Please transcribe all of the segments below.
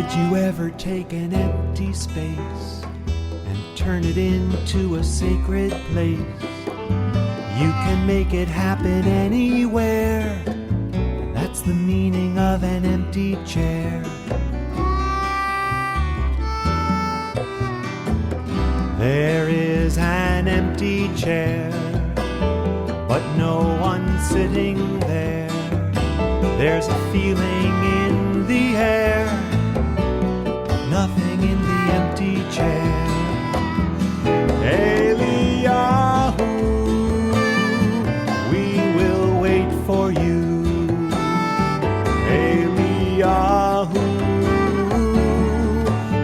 Did you ever take an empty space and turn it into a sacred place? You can make it happen anywhere, and that's the meaning of an empty chair. There is an empty chair, but no one sitting there. There's a feeling in the air, nothing in the empty chair. Eliyahu, we will wait for you. Eliyahu,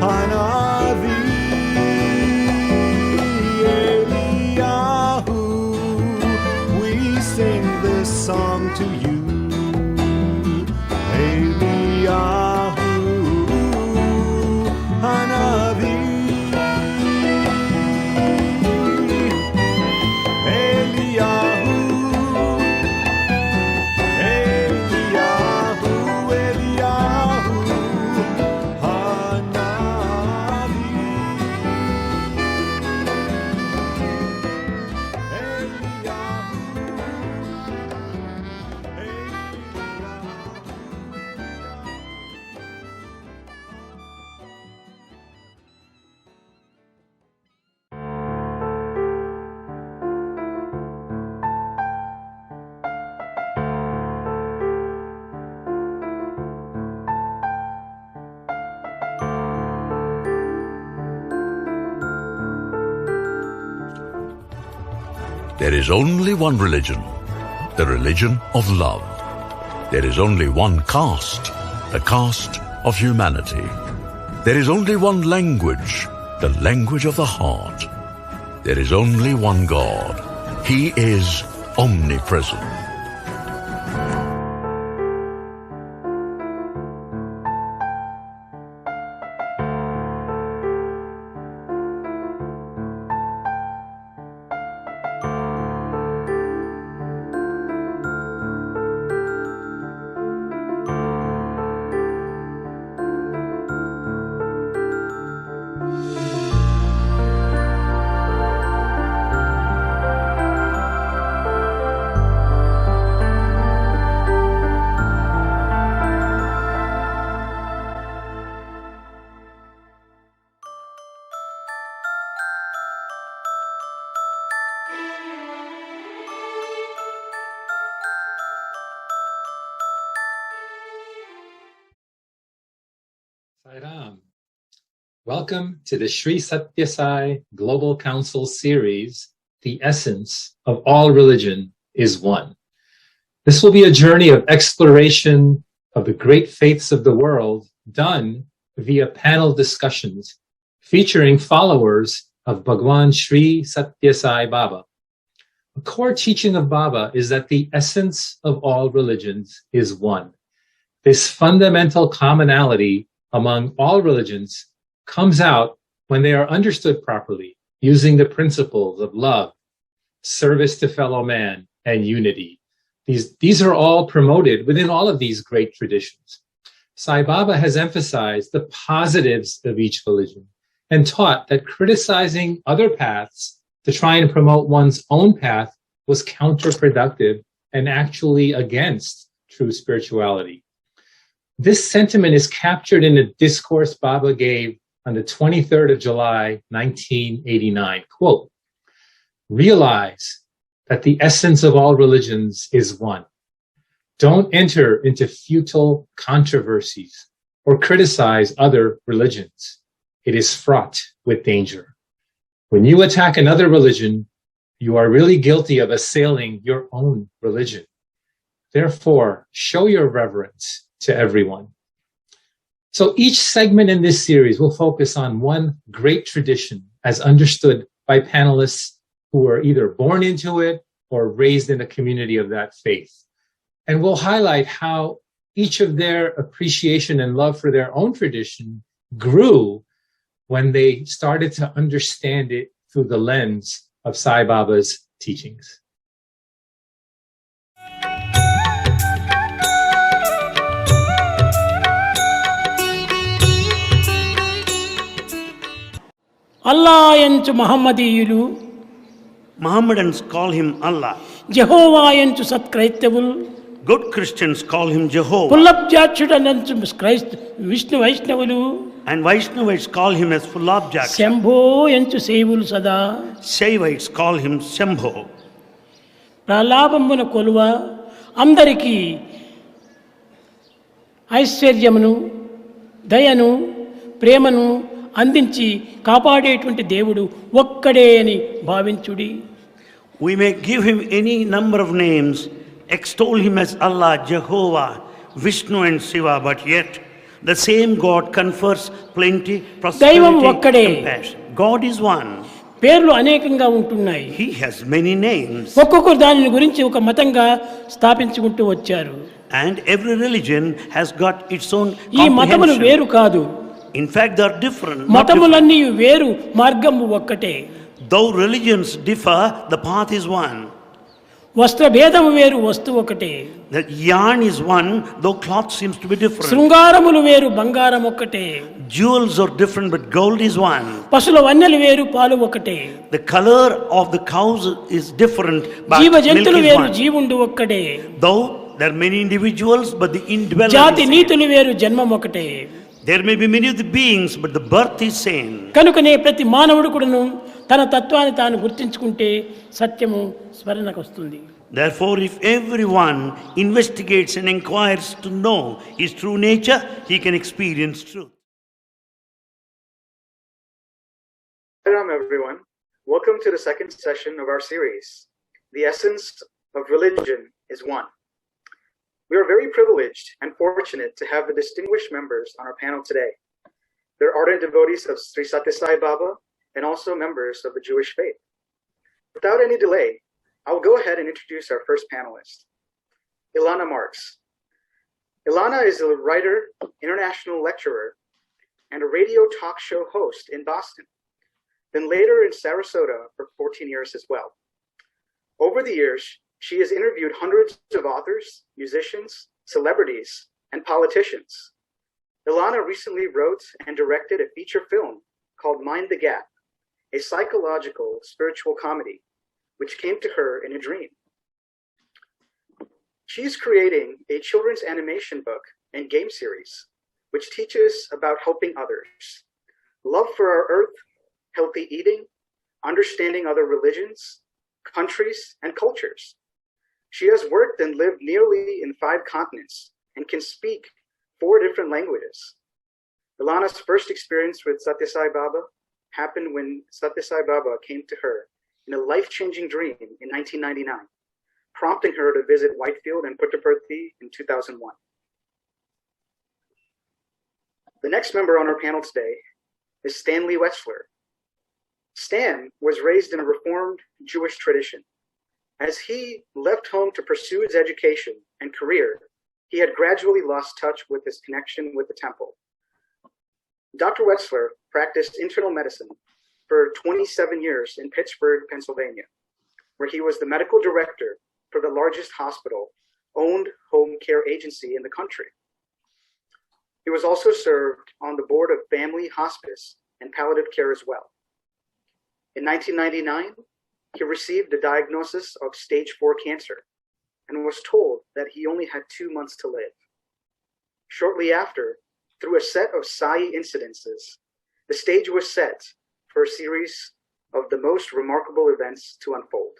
Hanavi. Eliyahu, we sing this song to you. Eliyahu, Hanavi. Eliyahu, Eliyahu, Eliyahu, Hanavi. There is only one religion, the religion of love. There is only one caste, the caste of humanity. There is only one language, the language of the heart. There is only one God. He is omnipresent. Sairam. Welcome to the Sri Satya Sai Global Council series, The Essence of All Religion is One. This will be a journey of exploration of the great faiths of the world done via panel discussions featuring followers of Bhagwan Sri Satya Sai Baba. A core teaching of Baba is that the essence of all religions is one. This fundamental commonality among all religions comes out when they are understood properly, using the principles of love, service to fellow man, and unity. These are all promoted within all of these great traditions. Sai Baba has emphasized the positives of each religion and taught that criticizing other paths to try and promote one's own path was counterproductive and actually against true spirituality. This sentiment is captured in a discourse Baba gave on the 23rd of July, 1989. Quote, "Realize that the essence of all religions is one. Don't enter into futile controversies or criticize other religions. It is fraught with danger. When you attack another religion, you are really guilty of assailing your own religion. Therefore, show your reverence to everyone." So each segment in this series will focus on one great tradition as understood by panelists who were either born into it or raised in a community of that faith. And we'll highlight how each of their appreciation and love for their own tradition grew when they started to understand it through the lens of Sai Baba's teachings. Allah ఎంచు మహమ్మదీయులు, Mohammedans call him Allah. Jehovah ఎంచు సత్క్రైస్తవులు, Good Christians call him Jehovah. పుల్లబ్జాక్షుడనంచు విష్ణు వైష్ణవులు, And Vaishnavites call him as Fullabjaksha. Shambho ఎంచు సేవులు సదా. Shaivites call him Shambho. ప్రలాభమున కొలువ అందరికీ ఐశ్వర్యమును, దయను, ప్రేమను అందించి కాపాడేటువంటి దేవుడు ఒక్కడే అని భావించుడి. We may give him any number of names, extol him as Allah, Jehovah, Vishnu and Shiva, but yet the same God confers plenty, దైవం prosperity, ఒక్కడే. compassion. God is one. పేర్లు అనేకంగా ఉంటున్నాయి. He has many names. ఒక్కొక్కరు దానిని గురించి ఒక మతంగా స్థాపించుకుంటూ వచ్చారు. And every religion has got its own ఈ మతములు comprehension. వేరు కాదు. In fact, they are different. not different. మతములన్నీ వేరు, మార్గము ఒక్కటే. Though religions differ, the path is one. వస్త్ర భేదము వేరు, వస్తువు ఒకటే. The yarn is one, though cloth seems to be different. శృంగారములు వేరు, బంగారం ఒక్కటే. Jewels are different, but gold is one. పశుల వన్నెలు వేరు, పాలు ఒకటే. The color of the cows is different, but జీవ milk జంతువులు is వేరు, one. జీవుండు ఒక్కటే. Though there are many individuals, but the indweller జాతి is same. నీతులు వేరు, జన్మం ఒకటే. There may be many of the beings, but the birth is same. కనుకనే ప్రతి మానవుడు కూడాను తన తత్వాన్ని తాను గుర్తించుకుంటే సత్యము స్మరణకు వస్తుంది. Therefore, if everyone investigates and inquires to know his true nature, he can experience truth. Hello everyone. Welcome to the second session of our series. The essence of religion is one. We are very privileged and fortunate to have the distinguished members on our panel today. They're ardent devotees of Sri Satya Sai Baba and also members of the Jewish faith. Without any delay, I will go ahead and introduce our first panelist, Ilana Marks. Ilana is a writer, international lecturer, and a radio talk show host in Boston, then later in Sarasota for 14 years as well. Over the years, she has interviewed hundreds of authors, musicians, celebrities, and politicians. Ilana recently wrote and directed a feature film called Mind the Gap, a psychological spiritual comedy, which came to her in a dream. She's creating a children's animation book and game series, which teaches about helping others, love for our earth, healthy eating, understanding other religions, countries, and cultures. She has worked and lived nearly in 5 continents and can speak 4 different languages. Ilana's first experience with Satya Sai Baba happened when Satya Sai Baba came to her in a life-changing dream in 1999, prompting her to visit Whitefield and Puttaparthi in 2001. The next member on our panel today is Stanley Wetschler. Stan was raised in a Reformed Jewish tradition. As he left home to pursue his education and career, he had gradually lost touch with his connection with the temple. Dr. Wetschler practiced internal medicine for 27 years in Pittsburgh, Pennsylvania, where he was the medical director for the largest hospital-owned home care agency in the country. He was also served on the board of family hospice and palliative care as well. In 1999, he received a diagnosis of stage 4 cancer and was told that he only had 2 months to live. Shortly after, through a set of Sai incidences, the stage was set for a series of the most remarkable events to unfold.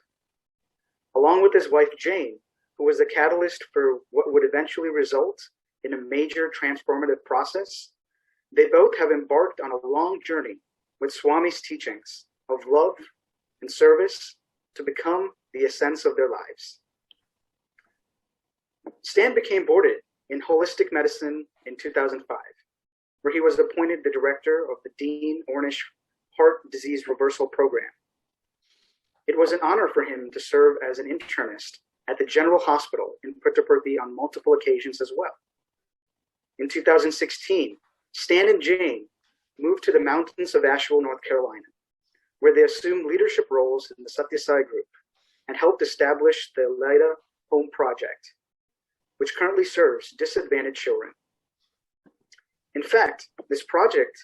Along with his wife Jane, who was the catalyst for what would eventually result in a major transformative process, they both have embarked on a long journey with Swami's teachings of love and service to become the essence of their lives. Stan became boarded in holistic medicine in 2005, where he was appointed the director of the Dean Ornish Heart Disease Reversal Program. It was an honor for him to serve as an internist at the General Hospital in Puttaparthi on multiple occasions as well. In 2016, Stan and Jane moved to the mountains of Asheville, North Carolina, where they assumed leadership roles in the Satya Sai group and helped establish the Leda Home Project, which currently serves disadvantaged children. In fact, this project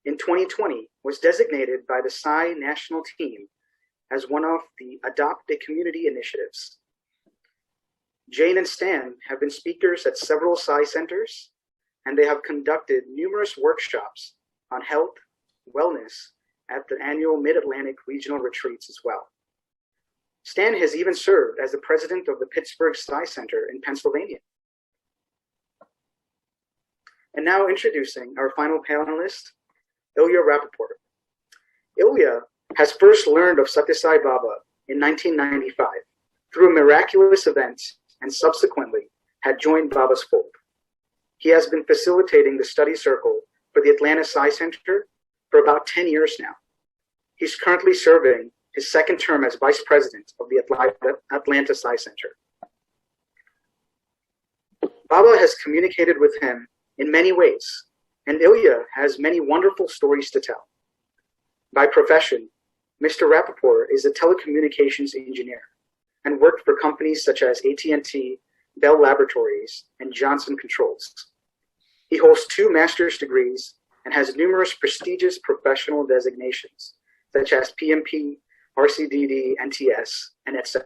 in 2020 was designated by the Sai national team as one of the Adopt a Community initiatives. Jane and Stan have been speakers at several Sai centers, and they have conducted numerous workshops on health, wellness at the annual Mid-Atlantic regional retreats as well. Stan has even served as the president of the Pittsburgh Sai Center in Pennsylvania. And now introducing our final panelist, Ilya Rapoport. Ilya has first learned of Sai Baba in 1995 through a miraculous event and subsequently had joined Baba's fold. He has been facilitating the study circle for the Atlanta Sai Center for about 10 years now. He's currently serving his second term as vice president of the Atlanta Sai Center. Baba has communicated with him in many ways, and Ilya has many wonderful stories to tell. By profession, Mr. Rapoport is a telecommunications engineer and worked for companies such as AT&T, Bell Laboratories, and Johnson Controls. He holds 2 master's degrees and has numerous prestigious professional designations, such as PMP, RCDD, NTS, and etc.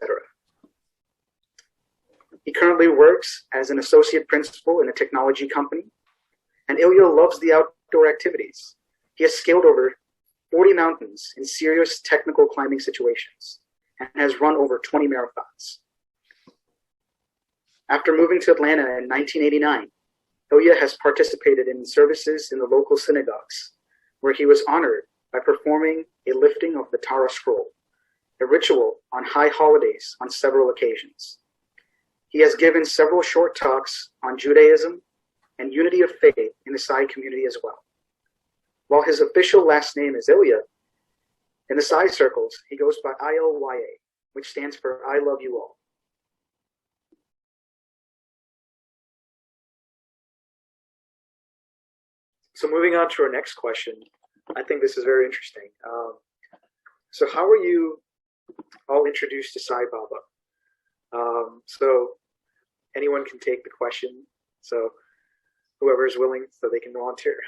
He currently works as an associate principal in a technology company, and Ilya loves the outdoor activities. He has scaled over 40 mountains in serious technical climbing situations and has run over 20 marathons. After moving to Atlanta in 1989, Ilya has participated in services in the local synagogues, where he was honored by performing a lifting of the Torah scroll, a ritual on high holidays on several occasions. He has given several short talks on Judaism and unity of faith in the Sai community as well. While his official last name is Ilya, in the Sai circles, he goes by ILYA, which stands for I love you all. So moving on to our next question, I think this is very interesting. So how were you all introduced to Sai Baba? So anyone can take the question. So whoever is willing, so they can volunteer.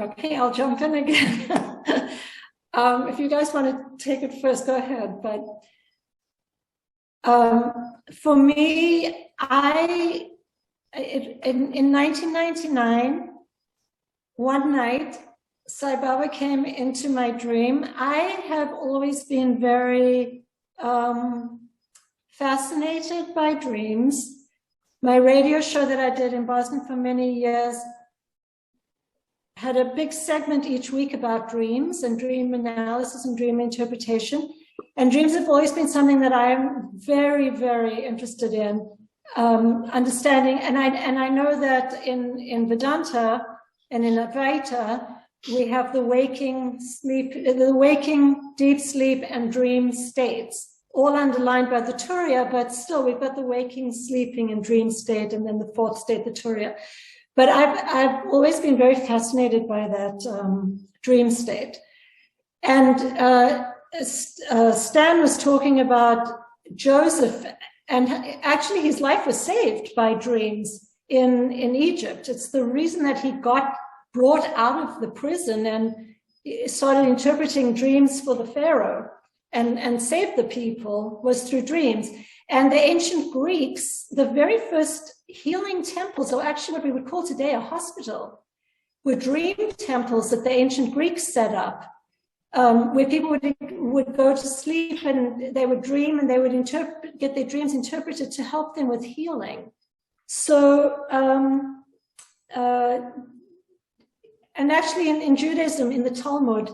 Okay, I'll jump in again. If you guys want to take it first, go ahead. But for me, in 1999, one night, Sai Baba came into my dream. I have always been very fascinated by dreams. My radio show that I did in Boston for many years had a big segment each week about dreams and dream analysis and dream interpretation. And dreams have always been something that I'm very, very interested in understanding. And I know that in Vedanta and in Advaita, we have the waking, deep sleep, and dream states, all underlined by the Turiya, but still we've got the waking, sleeping, and dream state, and then the 4th state, the Turiya. But I've always been very fascinated by that dream state. And Stan was talking about Joseph, and actually his life was saved by dreams in Egypt. It's the reason that he got brought out of the prison and started interpreting dreams for the Pharaoh and saved the people was through dreams. And the ancient Greeks, the very first healing temples, or actually what we would call today a hospital, were dream temples that the ancient Greeks set up, where people would go to sleep and they would dream and they would get their dreams interpreted to help them with healing. So, and actually in Judaism, in the Talmud,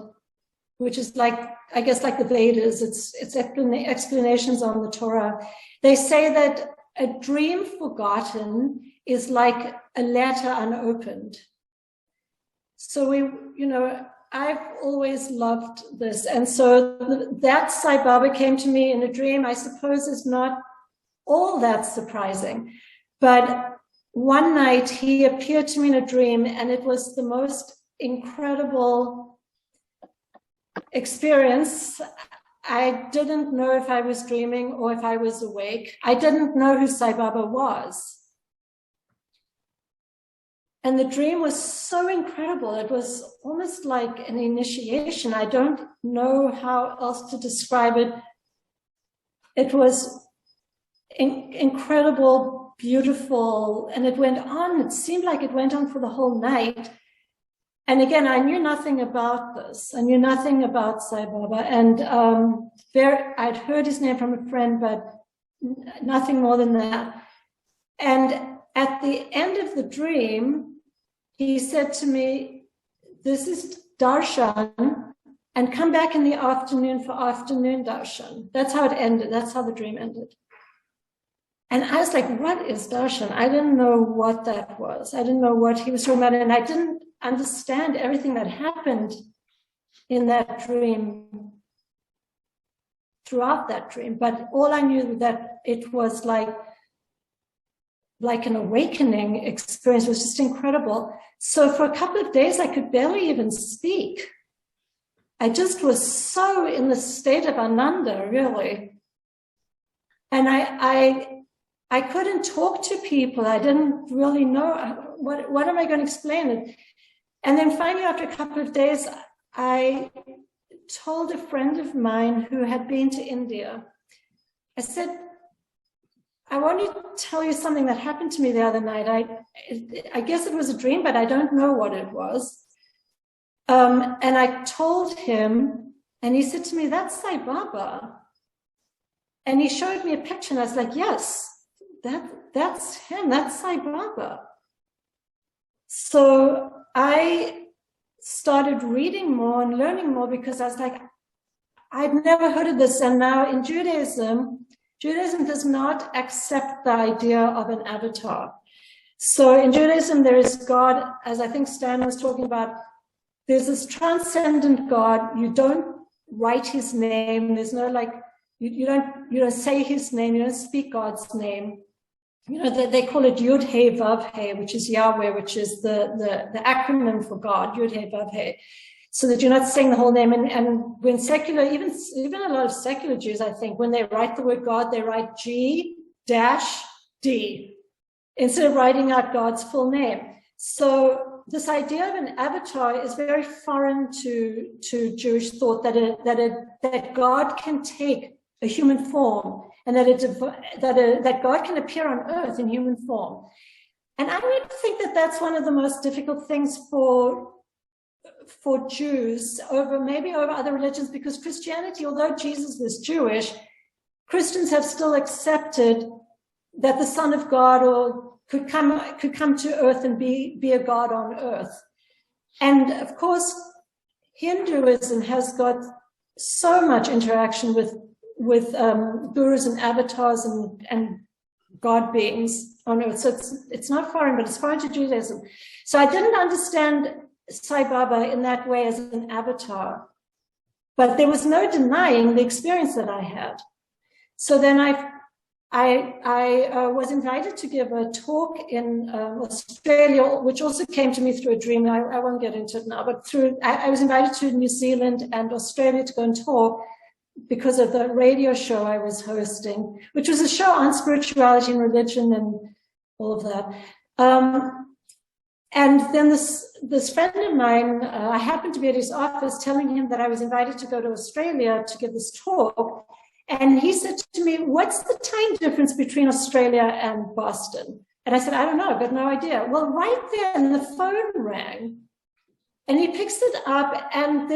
which is like, I guess like the Vedas, it's explanations on the Torah, they say that a dream forgotten is like a letter unopened. So I've always loved this. And so that Sai Baba came to me in a dream, I suppose is not all that surprising. But one night he appeared to me in a dream, and it was the most incredible experience. I didn't know if I was dreaming or if I was awake. I didn't know who Sai Baba was. And the dream was so incredible. It was almost like an initiation. I don't know how else to describe it. It was incredible, beautiful, and it went on. It seemed like it went on for the whole night. And again, I knew nothing about this. I knew nothing about Sai Baba. And I'd heard his name from a friend, but nothing more than that. And at the end of the dream, he said to me, "This is darshan, and come back in the afternoon for afternoon darshan." That's how it ended. That's how the dream ended. And I was like, what is darshan? I didn't know what that was. I didn't know what he was talking about. And I didn't understand everything that happened in that dream, throughout that dream. But all I knew that it was like an awakening experience. It was just incredible. So for a couple of days, I could barely even speak. I just was so in the state of ananda, really. And I couldn't talk to people. I didn't really know what am I going to explain it. And then finally, after a couple of days, I told a friend of mine who had been to India. I said, "I want to tell you something that happened to me the other night. I guess it was a dream, but I don't know what it was." And I told him, and he said to me, "That's Sai Baba." And he showed me a picture, and I was like, yes, that's him, that's Sai Baba. So I started reading more and learning more, because I was like, I'd never heard of this. And now in Judaism does not accept the idea of an avatar. So in Judaism, there is God, as I think Stan was talking about, there's this transcendent God. You don't write his name. There's no you don't say his name. You don't speak God's name. You know, they call it Yud He Vav He, which is Yahweh, which is the acronym for God, Yud He Vav He. So that you're not saying the whole name. And when secular, even a lot of secular Jews, I think, when they write the word God, they write G-D instead of writing out God's full name. So this idea of an avatar is very foreign to Jewish thought, that God can take a human form, and that God can appear on earth in human form. And I really think that that's one of the most difficult things for Jews over other religions, because Christianity, although Jesus was Jewish, Christians have still accepted that the Son of God could come to earth and be a God on earth. And of course, Hinduism has got so much interaction with gurus and avatars and God beings on earth. So it's not foreign, but it's foreign to Judaism. So I didn't understand Sai Baba in that way as an avatar, but there was no denying the experience that I had. So then I was invited to give a talk in Australia, which also came to me through a dream. I won't get into it now, but I was invited to New Zealand and Australia to go and talk because of the radio show I was hosting, which was a show on spirituality and religion and all of that. And then this friend of mine, I happened to be at his office telling him that I was invited to go to Australia to give this talk. And he said to me, "What's the time difference between Australia and Boston?" And I said, "I don't know, I've got no idea." Well, right there, and the phone rang. And he picks it up, and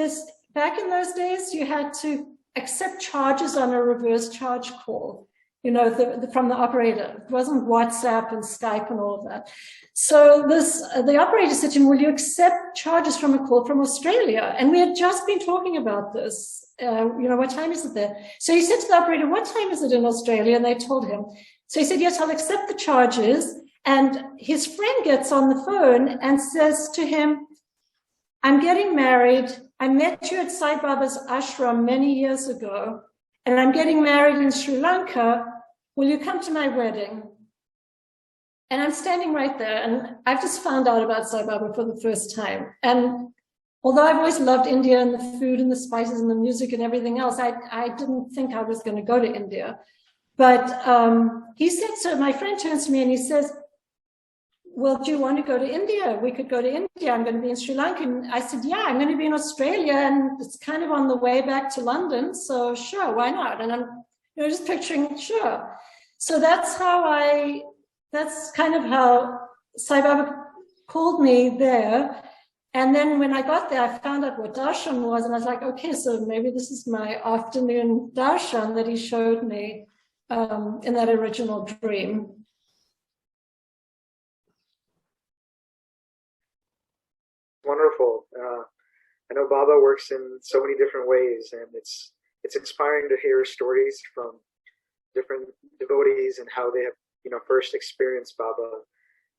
back in those days, you had to accept charges on a reverse charge call, from the operator. It wasn't WhatsApp and Skype and all of that. So the operator said to him, "Will you accept charges from a call from Australia?" And we had just been talking about this. What time is it there? So he said to the operator, "What time is it in Australia?" And they told him. So he said, "Yes, I'll accept the charges." And his friend gets on the phone and says to him, "I'm getting married. I met you at Sai Baba's ashram many years ago, and I'm getting married in Sri Lanka. Will you come to my wedding?" And I'm standing right there, and I've just found out about Sai Baba for the first time. And although I've always loved India and the food and the spices and the music and everything else, I didn't think I was going to go to India. But he said, so my friend turns to me and he says, well, do you want to go to India? We could go to India. I'm going to be in Sri Lanka. And I said, yeah, I'm going to be in Australia, and it's kind of on the way back to London. So sure, why not? And I'm just picturing, sure. So that's kind of how Sai Baba called me there. And then when I got there, I found out what darshan was. And I was like, okay, so maybe this is my afternoon darshan that he showed me in that original dream. Wonderful. I know Baba works in so many different ways, and it's inspiring to hear stories from different devotees and how they have first experienced Baba.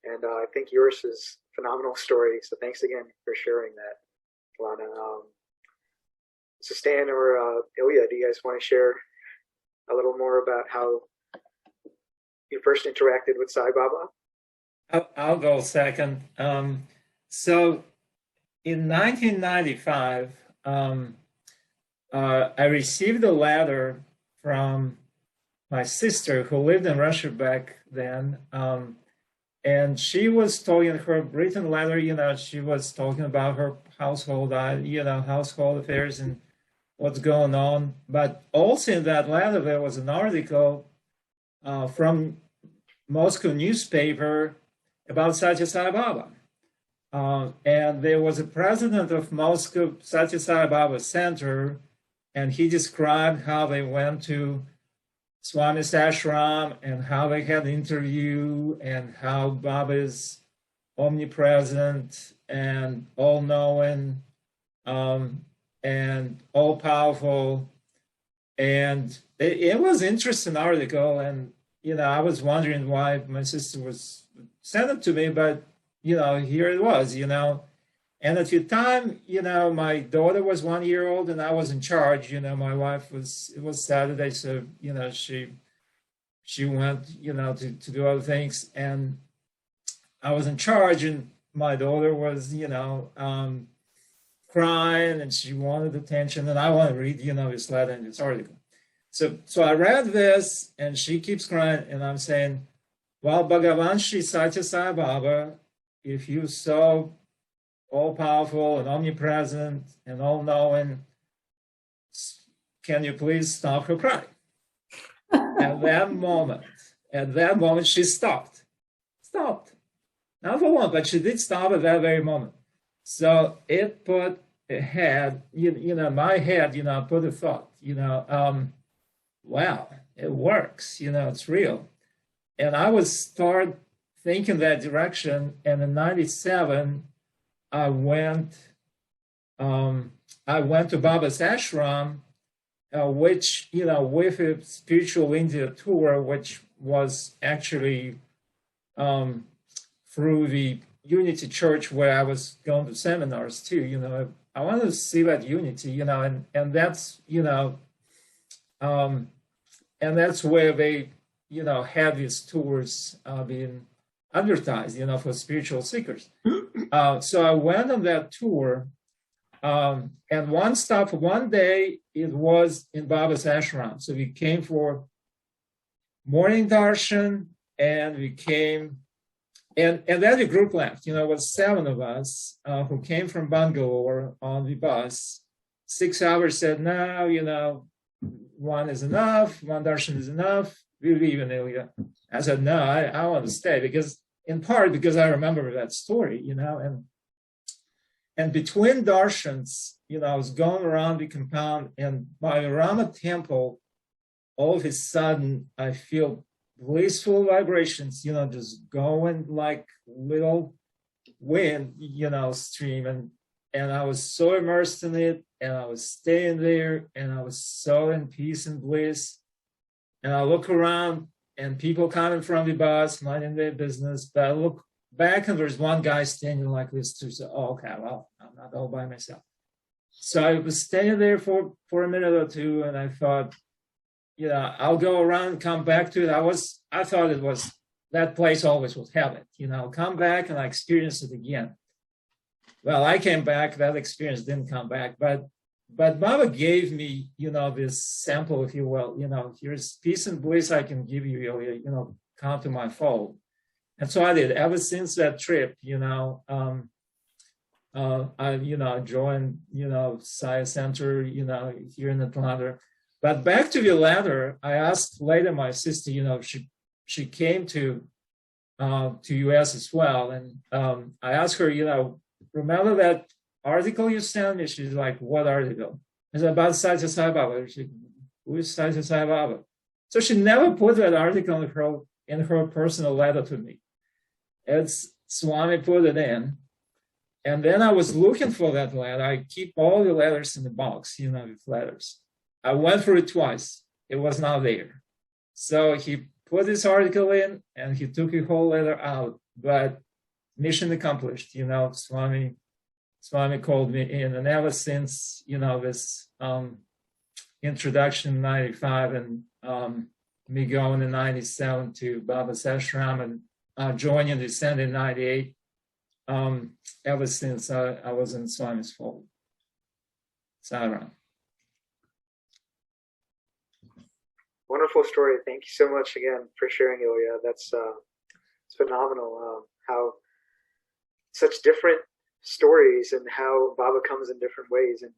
And I think yours is a phenomenal story. So thanks again for sharing that, Ilana. So Stan or Ilya, do you guys want to share a little more about how you first interacted with Sai Baba? I'll go second. So in 1995, I received a letter from my sister who lived in Russia back then. And she was talking, her written letter, she was talking about her household, household affairs and what's going on. But also in that letter, there was an article from Moscow newspaper about Satya Sai Baba. And there was a president of Moscow Satya Sai Baba Center, and he described how they went to Swami's ashram and how they had an interview and how Baba is omnipresent and all-knowing and all-powerful. And it was an interesting article. And, I was wondering why my sister was sent it to me, but, here it was, And at the time, my daughter was 1 year old and I was in charge. My wife it was Saturday, so, she went, to do other things. And I was in charge, and my daughter was, crying, and she wanted attention. And I want to read, this letter and this article. So I read this, and she keeps crying, and I'm saying, well, Bhagavan Shri Satya Sai Baba, if you saw all-powerful and omnipresent and all-knowing, can you please stop her crying? At that moment, she stopped. Not for long, but she did stop at that very moment. So it put a head, my head, put a thought, wow, it works, it's real. And I would start thinking that direction, and in 97, I went to Baba's ashram, which, with a spiritual India tour, which was actually through the Unity Church, where I was going to seminars too. I wanted to see that unity, and that's, and that's where they, had these tours being advertised, for spiritual seekers. So I went on that tour, and one day it was in Baba's ashram. So we came for morning darshan, and we came, and then the group left. It was 7 of us who came from Bangalore on the bus. 6 hours said, no, one is enough, one darshan is enough, we leave in Ilya. I said, no, I want to stay, because in part because I remember that story, and between darshans, I was going around the compound, and by the Rama temple, all of a sudden, I feel blissful vibrations, just going like little wind, stream. And I was so immersed in it, and I was staying there, and I was so in peace and bliss. And I look around, and people coming from the bus, minding their business. But I look back, and there's one guy standing like this too. So, okay, well, I'm not all by myself. So I was staying there for a minute or two, and I thought, I'll go around, come back to it. I thought it was, that place always would have it. I'll come back and I experience it again. Well, I came back, that experience didn't come back, but Baba gave me, this sample, if you will, here's peace and bliss I can give you, come to my fold. And so I did. Ever since that trip, I joined, Sai Center, here in Atlanta. But back to the letter, I asked later my sister, she came to US as well. And I asked her, remember that article you sent me? She's like, what article? It's about Sai Baba. She, who is Sai Baba? So she never put that article in her personal letter to me. It's Swami put it in. And then I was looking for that letter. I keep all the letters in the box, with letters. I went through it twice. It was not there. So he put this article in and he took the whole letter out. But mission accomplished, Swami called me in. And ever since, this introduction in 95 and me going in 97 to Baba's ashram and joining the descent in 98, ever since I was in Swami's fold. Sairam. Wonderful story. Thank you so much again for sharing, Ilya. That's it's phenomenal how such different stories and how Baba comes in different ways. And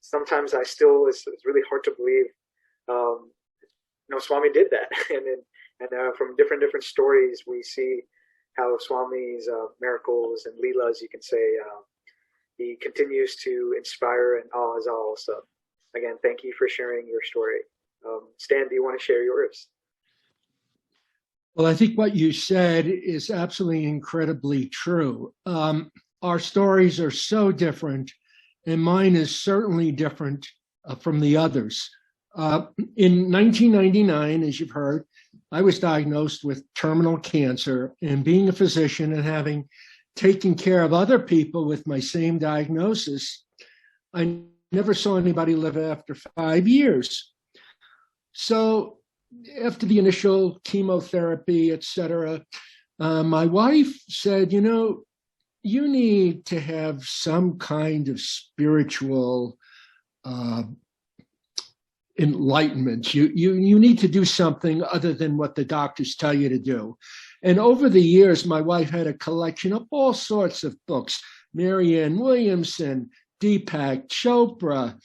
sometimes it's really hard to believe, Swami did that. and from different stories, we see how Swami's miracles and leelas, you can say, he continues to inspire and awe us all. So again, thank you for sharing your story. Stan, do you want to share yours? Well, I think what you said is absolutely incredibly true. Our stories are so different, and mine is certainly different from the others. In 1999, as you've heard, I was diagnosed with terminal cancer, and being a physician and having taken care of other people with my same diagnosis, I never saw anybody live after 5 years. So after the initial chemotherapy, et cetera, my wife said, you need to have some kind of spiritual enlightenment. You need to do something other than what the doctors tell you to do. And over the years, my wife had a collection of all sorts of books, Marianne Williamson, Deepak Chopra,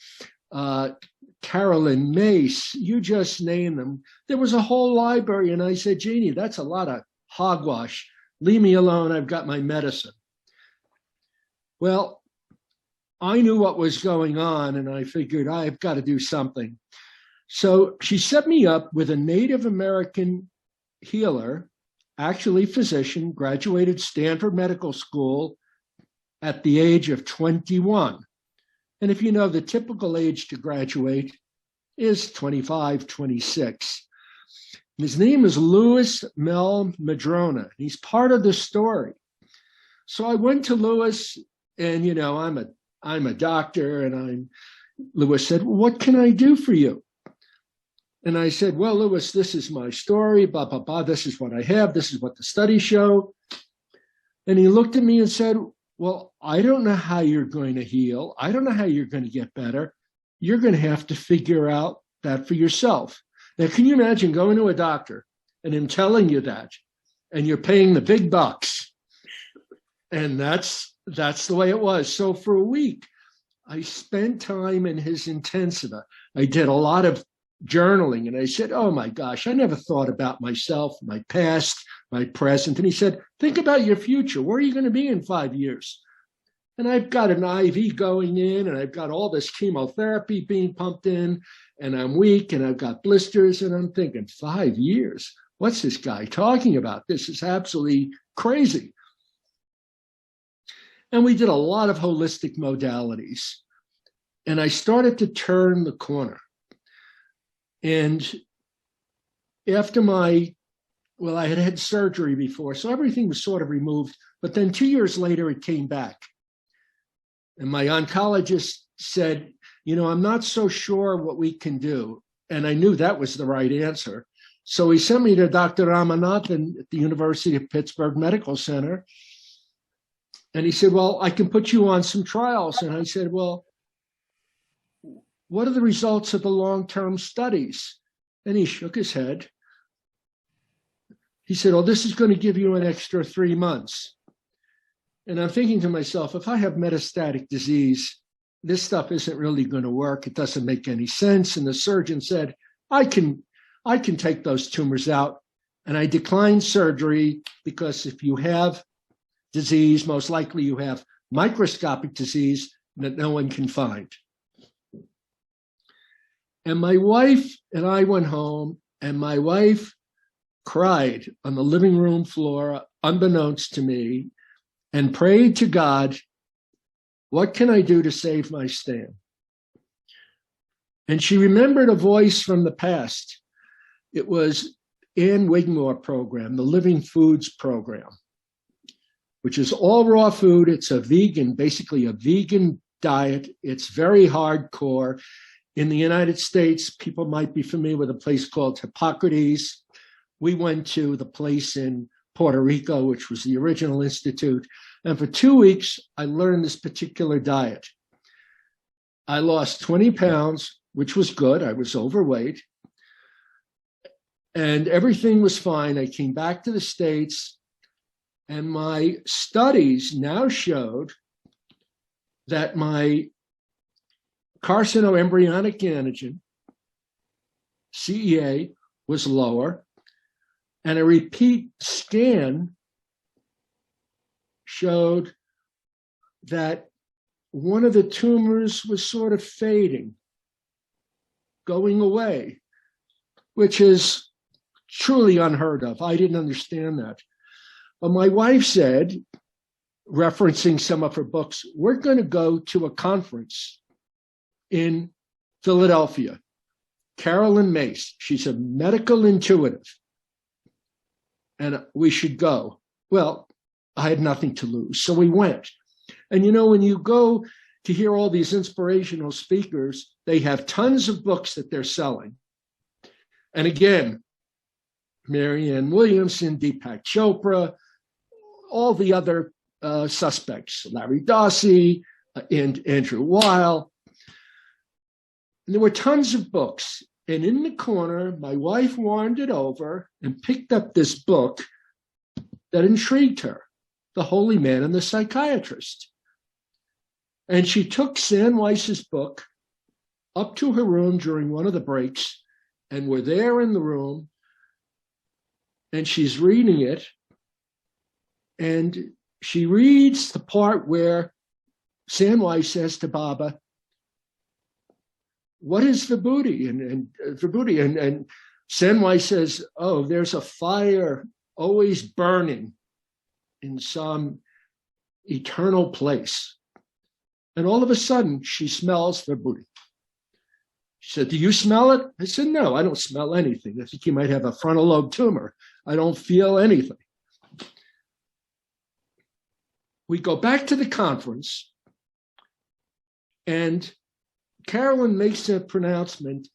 Carolyn Mace, you just name them. There was a whole library, and I said, Jeannie, that's a lot of hogwash. Leave me alone, I've got my medicine. Well, I knew what was going on, and I figured I've got to do something. So she set me up with a Native American healer, actually physician, graduated Stanford Medical School at the age of 21. And if you know, the typical age to graduate is 25, 26. His name is Louis Mel Madrona. He's part of the story. So I went to Louis, and I'm a doctor, and Louis said, what can I do for you? And I said, well, Louis, this is my story, blah, blah, blah. This is what I have. This is what the studies show. And he looked at me and said, well, I don't know how you're going to heal. I don't know how you're going to get better. You're going to have to figure out that for yourself. Now, can you imagine going to a doctor and him telling you that, and you're paying the big bucks? And that's the way it was. So for a week, I spent time in his intensiva. I did a lot of journaling, and I said, oh my gosh, I never thought about myself, my past, my present. And he said, think about your future. Where are you going to be in 5 years? And I've got an IV going in, and I've got all this chemotherapy being pumped in, and I'm weak, and I've got blisters, and I'm thinking, 5 years? What's this guy talking about? This is absolutely crazy. And we did a lot of holistic modalities. And I started to turn the corner. And after I had had surgery before, so everything was sort of removed. But then 2 years later, it came back. And my oncologist said, I'm not so sure what we can do. And I knew that was the right answer. So he sent me to Dr. Ramanathan at the University of Pittsburgh Medical Center. And he said, well, I can put you on some trials. And I said, well, what are the results of the long-term studies? And he shook his head. he said, oh, this is going to give you an extra 3 months. And I'm thinking to myself, if I have metastatic disease, this stuff isn't really going to work. It doesn't make any sense. And the surgeon said, I can take those tumors out. And I declined surgery because if you have disease, most likely you have microscopic disease that no one can find. And my wife and I went home, and my wife cried on the living room floor, unbeknownst to me, and prayed to God, what can I do to save my Stan? And she remembered a voice from the past. It was Ann Wigmore program, the Living Foods program, which is all raw food. It's a vegan, basically a vegan diet. It's very hardcore. In the United States, people might be familiar with a place called Hippocrates. We went to the place in Puerto Rico, which was the original institute. And for 2 weeks, I learned this particular diet. I lost 20 pounds, which was good. I was overweight. And everything was fine. I came back to the States, and my studies now showed that my carcinoembryonic antigen, CEA, was lower, and a repeat scan showed that one of the tumors was sort of fading, going away, which is truly unheard of. I didn't understand that. But my wife said, referencing some of her books, we're going to go to a conference in Philadelphia. Carolyn Mace, she's a medical intuitive, and we should go. Well, I had nothing to lose, so we went. And you know, when you go to hear all these inspirational speakers, they have tons of books that they're selling. And again, Marianne Williamson, Deepak Chopra, all the other suspects, Larry Dossey, and Andrew Weil. And there were tons of books. And in the corner, my wife wandered over and picked up this book that intrigued her, The Holy Man and the Psychiatrist. And she took Stan Weiss's book up to her room during one of the breaks, and we're there in the room, and she's reading it, and she reads the part where Stan Weiss says to Baba, what is vibhuti? And Stan Weiss says, oh, there's a fire always burning in some eternal place. And all of a sudden, she smells vibhuti. She said, do you smell it? I said, no, I don't smell anything. I think you might have a frontal lobe tumor. I don't feel anything. We go back to the conference, and Carolyn makes a pronouncement.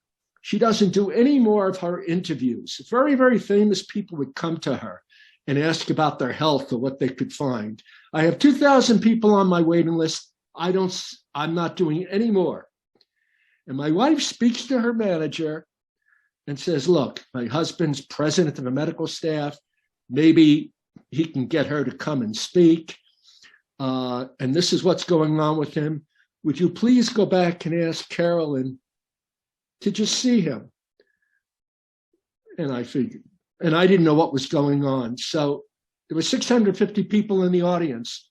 She doesn't do any more of her interviews. Very, very famous people would come to her and ask about their health or what they could find. I have 2,000 people on my waiting list. I'm not doing any more. And my wife speaks to her manager and says, look, my husband's president of the medical staff. Maybe he can get her to come and speak. And this is what's going on with him. Would you please go back and ask Carolyn to just see him? And I figured, and I didn't know what was going on. So there were 650 people in the audience.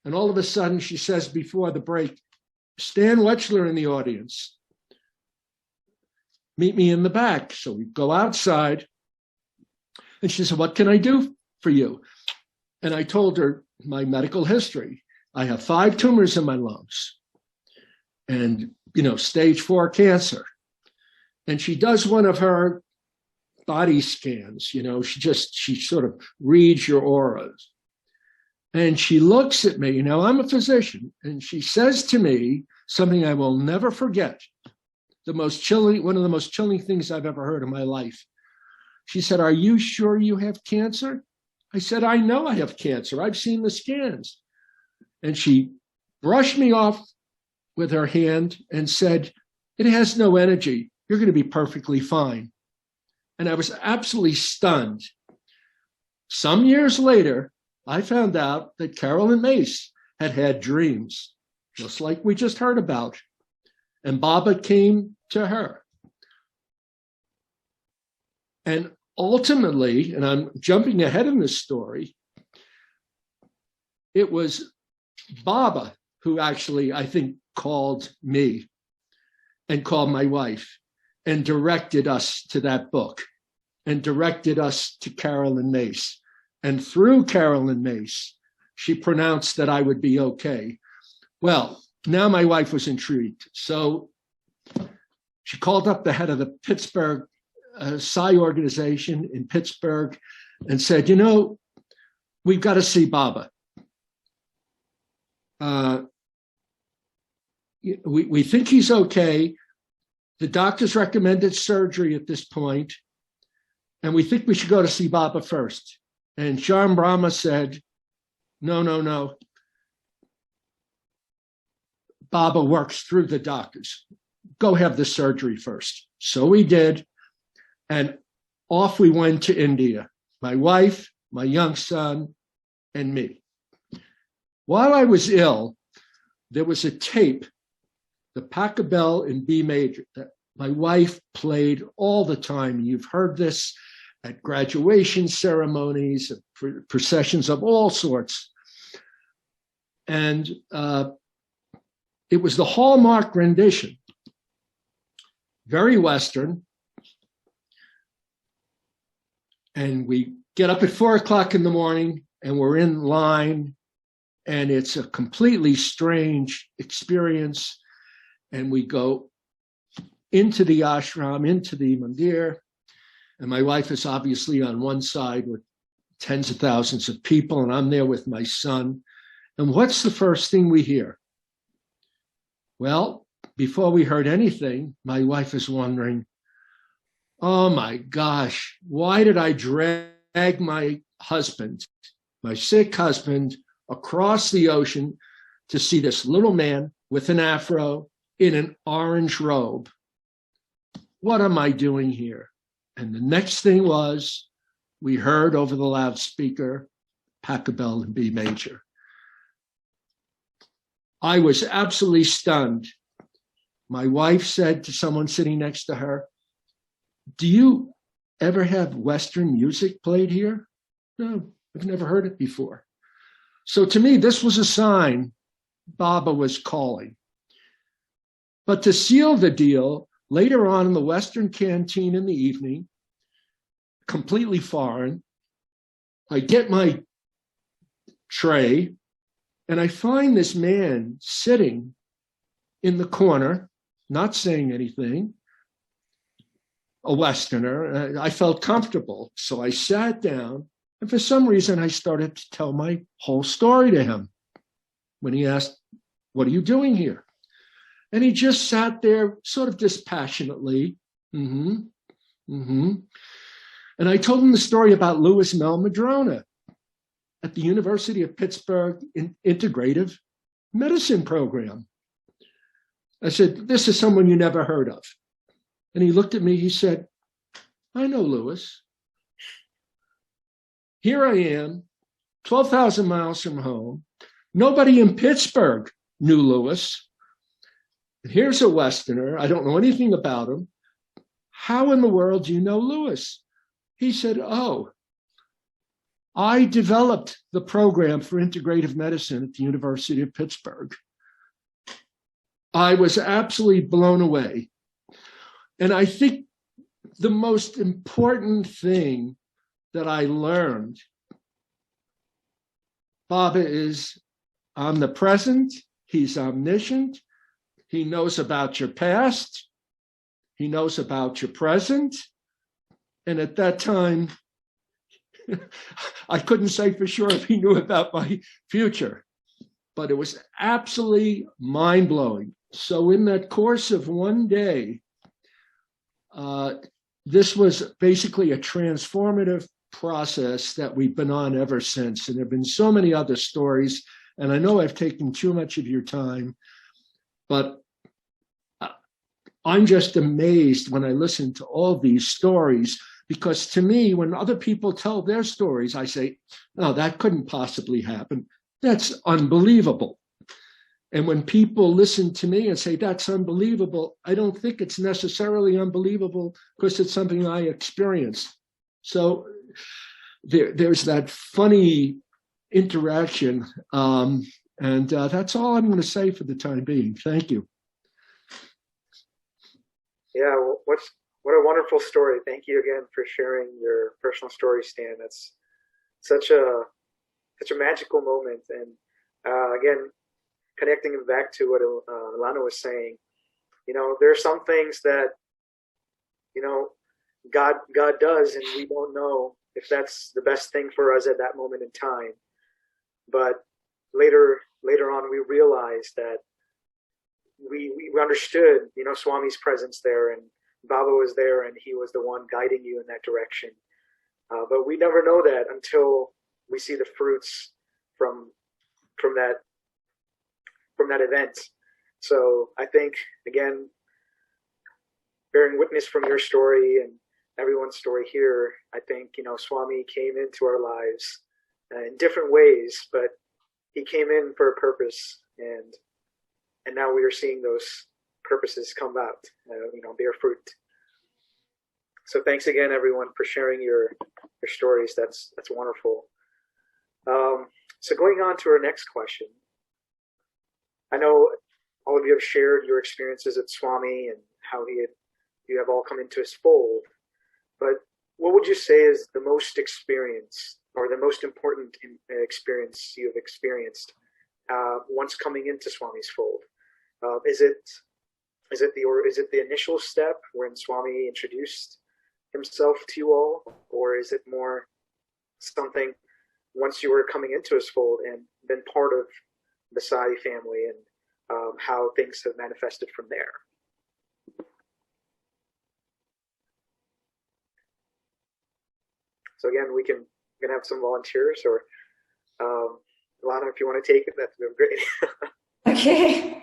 And all of a sudden she says before the break, Stan Wetschler in the audience. Meet me in the back. So we go outside. And she said, what can I do for you? And I told her my medical history. I have 5 tumors in my lungs. And, stage 4 cancer. And she does one of her body scans, she sort of reads your auras. And she looks at me. Now, I'm a physician, and she says to me something I will never forget. One of the most chilling things I've ever heard in my life. She said, are you sure you have cancer? I said, I know I have cancer. I've seen the scans. And she brushed me off with her hand and said, it has no energy. You're going to be perfectly fine. And I was absolutely stunned. some years later, I found out that Carolyn Mace had had dreams, just like we just heard about. And Baba came to her. And ultimately, and I'm jumping ahead in this story, it was Baba who actually, I think, called me and called my wife and directed us to that book and directed us to Carolyn Mace. And through Carolyn Mace, she pronounced that I would be okay. Well, now my wife was intrigued. So she called up the head of the Pittsburgh Sai organization in Pittsburgh and said, we've got to see Baba. We think he's okay. The doctors recommended surgery at this point, and we think we should go to see Baba first. And Sharm Brahma said, no. Baba works through the doctors. Go have the surgery first. So we did. And off we went to India, my wife, my young son, and me. While I was ill, there was a tape, the Pachelbel in B major, that my wife played all the time. You've heard this at graduation ceremonies, processions of all sorts. And it was the hallmark rendition, very Western. And we get up at 4:00 in the morning and we're in line, and it's a completely strange experience. And we go into the ashram, into the mandir, and my wife is obviously on one side with tens of thousands of people, and I'm there with my son. And what's the first thing we hear? Well, before we heard anything, my wife is wondering, oh my gosh, why did I drag my husband, my sick husband, across the ocean to see this little man with an afro in an orange robe? What am I doing here? And the next thing was, we heard over the loudspeaker, Pachelbel in B major. I was absolutely stunned. My wife said to someone sitting next to her, do you ever have Western music played here? No, I've never heard it before. So to me, this was a sign Baba was calling. But to seal the deal, later on in the Western canteen in the evening, completely foreign, I get my tray and I find this man sitting in the corner, not saying anything, a Westerner. I felt comfortable. So I sat down, and for some reason, I started to tell my whole story to him. When he asked, what are you doing here? And he just sat there sort of dispassionately. And I told him the story about Louis Mel Madrona at the University of Pittsburgh Integrative Medicine Program. I said, this is someone you never heard of. And he looked at me, he said, I know Louis. Here I am, 12,000 miles from home. Nobody in Pittsburgh knew Louis. Here's a Westerner. I don't know anything about him. How in the world do you know Louis? He said, oh, I developed the program for integrative medicine at the University of Pittsburgh. I was absolutely blown away. And I think the most important thing that I learned, Baba is omnipresent, he's omniscient, he knows about your past, he knows about your present. And at that time, I couldn't say for sure if he knew about my future, but it was absolutely mind-blowing. So in that course of one day, this was basically a transformative process that we've been on ever since. And there have been so many other stories, and I know I've taken too much of your time, but I'm just amazed when I listen to all these stories, Because to me, when other people tell their stories, I say, no, that couldn't possibly happen. That's unbelievable. And when people listen to me and say, that's unbelievable, I don't think it's necessarily unbelievable because it's something I experienced. So there's that funny interaction. And that's all I'm going to say for the time being. Thank you. Yeah, well, what a wonderful story. Thank you again for sharing your personal story, Stan. That's such a magical moment. And again, connecting it back to what Ilana was saying, there are some things that, God does, and we don't know if that's the best thing for us at that moment in time. But later on, we realized that we understood, Swami's presence there, and Baba was there, and he was the one guiding you in that direction. But we never know that until we see the fruits from that event. So I think, again, bearing witness from your story and everyone's story here, I think, Swami came into our lives in different ways, but he came in for a purpose, and now we are seeing those purposes come out, bear fruit. So thanks again, everyone, for sharing your stories. That's wonderful. So going on to our next question. I know all of you have shared your experiences at Swami and how you have all come into his fold, but what would you say is the most experienced or the most important experience you have experienced once coming into Swami's fold? Is it the initial step when Swami introduced himself to you all, or is it more something once you were coming into his fold and been part of the Sai family and how things have manifested from there? So again, we can have some volunteers, or Ilana, if you want to take it, that's great. Okay.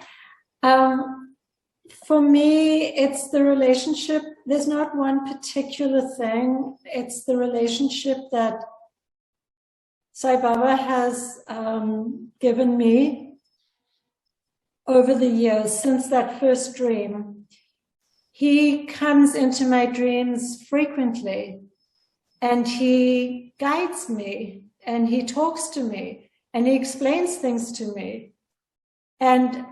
For me, it's the relationship. There's not one particular thing. It's the relationship that Sai Baba has given me over the years since that first dream. He comes into my dreams frequently, and he guides me, and he talks to me, and he explains things to me. And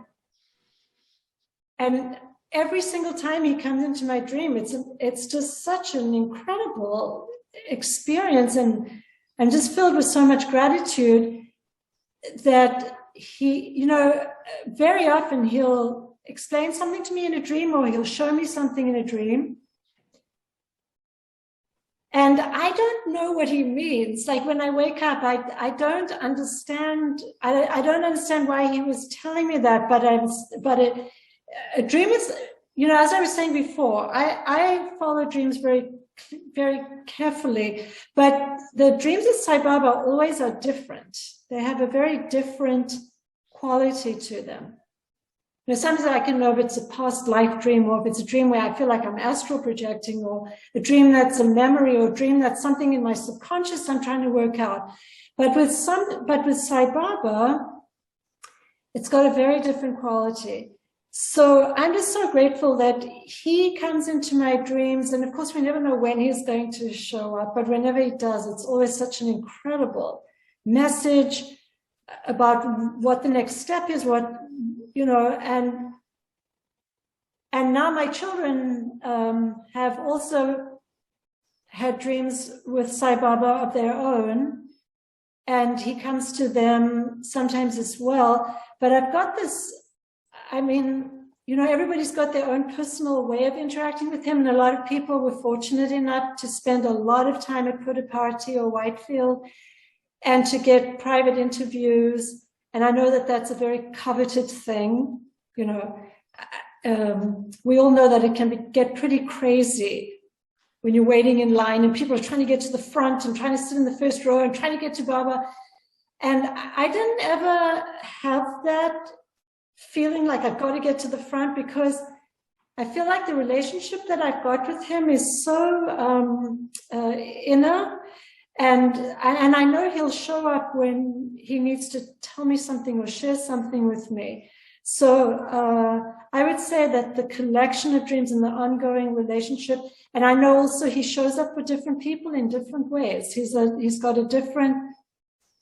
every single time he comes into my dream, it's just such an incredible experience, and I'm just filled with so much gratitude that he, very often he'll explain something to me in a dream, or he'll show me something in a dream. And I don't know what he means. Like when I wake up, I don't understand. I don't understand why he was telling me that. A dream is, as I was saying before, I follow dreams very, very carefully. But the dreams of Sai Baba always are different. They have a very different quality to them. Sometimes I can know if it's a past life dream, or if it's a dream where I feel like I'm astral projecting, or a dream that's a memory, or a dream that's something in my subconscious I'm trying to work out. But with Sai Baba, it's got a very different quality. So I'm just so grateful that he comes into my dreams. And of course, we never know when he's going to show up, but whenever he does, it's always such an incredible message about what the next step is, and now my children have also had dreams with Sai Baba of their own, and he comes to them sometimes as well. But I've got this, everybody's got their own personal way of interacting with him, and a lot of people were fortunate enough to spend a lot of time at Puttaparthi or Whitefield and to get private interviews. And I know that that's a very coveted thing. We all know that it can get pretty crazy when you're waiting in line and people are trying to get to the front and trying to sit in the first row and trying to get to Baba. And I didn't ever have that feeling like I've got to get to the front, because I feel like the relationship that I've got with him is so inner, and I know he'll show up when he needs to tell me something or share something with me. So I would say that the collection of dreams and the ongoing relationship, and I know also he shows up for different people in different ways. He's got a different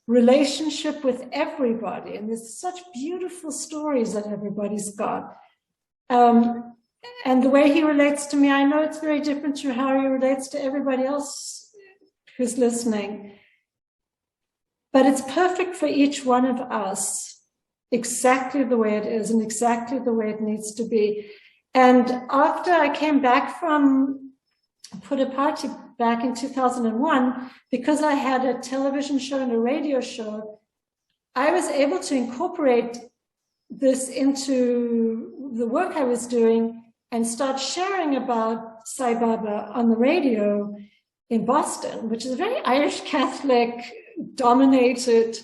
relationship with everybody, and there's such beautiful stories that everybody's got. And the way he relates to me, I know it's very different to how he relates to everybody else who's listening. But it's perfect for each one of us, exactly the way it is and exactly the way it needs to be. And after I came back from Put a Party back in 2001, because I had a television show and a radio show, I was able to incorporate this into the work I was doing and start sharing about Sai Baba on the radio in Boston, which is a very Irish Catholic dominated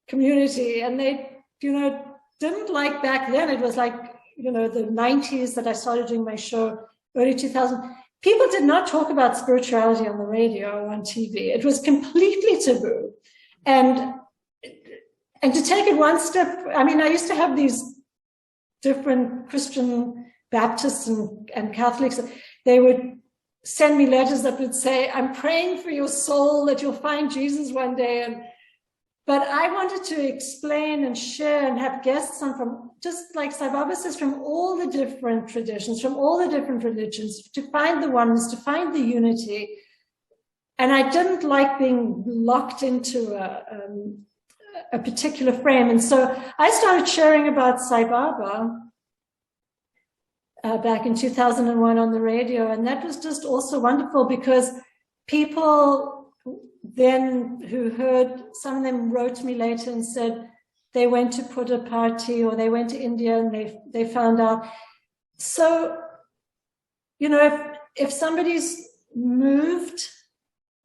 community. And they, didn't like back then. It was like, the 90s that I started doing my show, early 2000. People did not talk about spirituality on the radio or on TV. It was completely taboo. And to take it one step, I used to have these different Christian Baptists and Catholics. They would send me letters that would say, I'm praying for your soul that you'll find Jesus one day. But I wanted to explain and share and have guests on from, just like Sai Baba says, from all the different traditions, from all the different religions, to find the oneness, to find the unity. And I didn't like being locked into a particular frame. And so I started sharing about Sai Baba back in 2001 on the radio. And that was just also wonderful because people then who heard, some of them wrote to me later and said they went to Put a Party or they went to India and they found out. So, if somebody's moved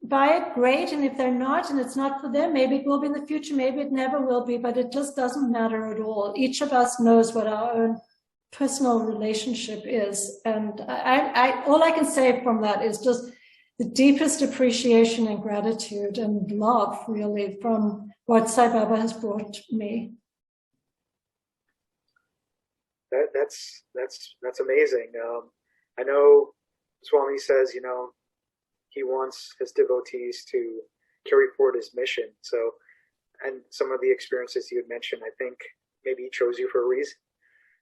by it, great. And if they're not, and it's not for them, maybe it will be in the future, maybe it never will be, but it just doesn't matter at all. Each of us knows what our own personal relationship is. And all I can say from that is just the deepest appreciation and gratitude and love, really, from what Sai Baba has brought me. That's amazing. I know Swami says, he wants his devotees to carry forward his mission. So, and some of the experiences you had mentioned, I think maybe he chose you for a reason.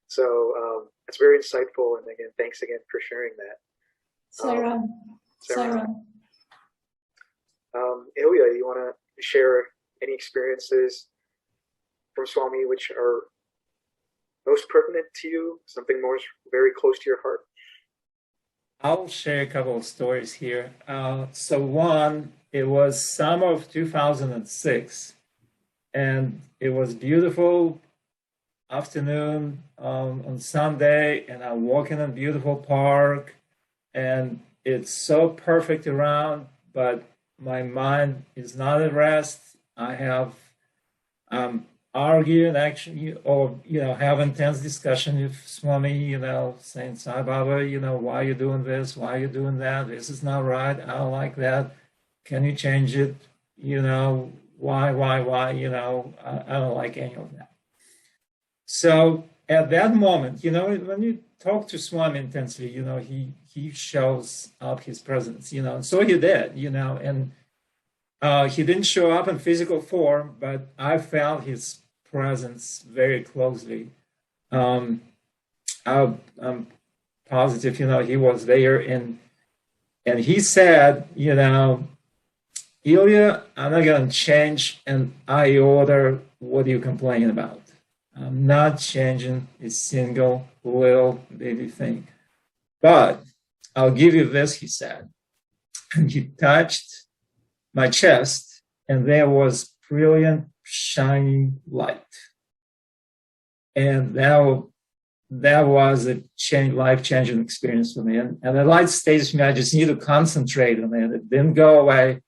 So it's very insightful. And again, thanks again for sharing that. Sarah. Ilya, you want to share any experiences from Swami which are most pertinent to you, something more very close to your heart? I'll share a couple of stories here. So one, it was summer of 2006, and it was beautiful afternoon on Sunday, and I'm walking in a beautiful park, and it's so perfect around, but my mind is not at rest. I have arguing actually, or have intense discussion with Swami, saying, Sai Baba, why are you doing this? Why are you doing that? This is not right. I don't like that. Can you change it? Why? I don't like any of that. So at that moment, when you talk to Swami intensely, he shows up his presence, and so he did, and he didn't show up in physical form, but I felt his presence very closely. I'm positive, he was there, and he said, Ilya, I'm not going to change an iota. What are you complaining about? I'm not changing a single little baby thing. But I'll give you this, he said. And he touched my chest, and there was brilliant, shining light. And that was a life-changing experience for me. And the light stays with me. I just need to concentrate on it. It didn't go away.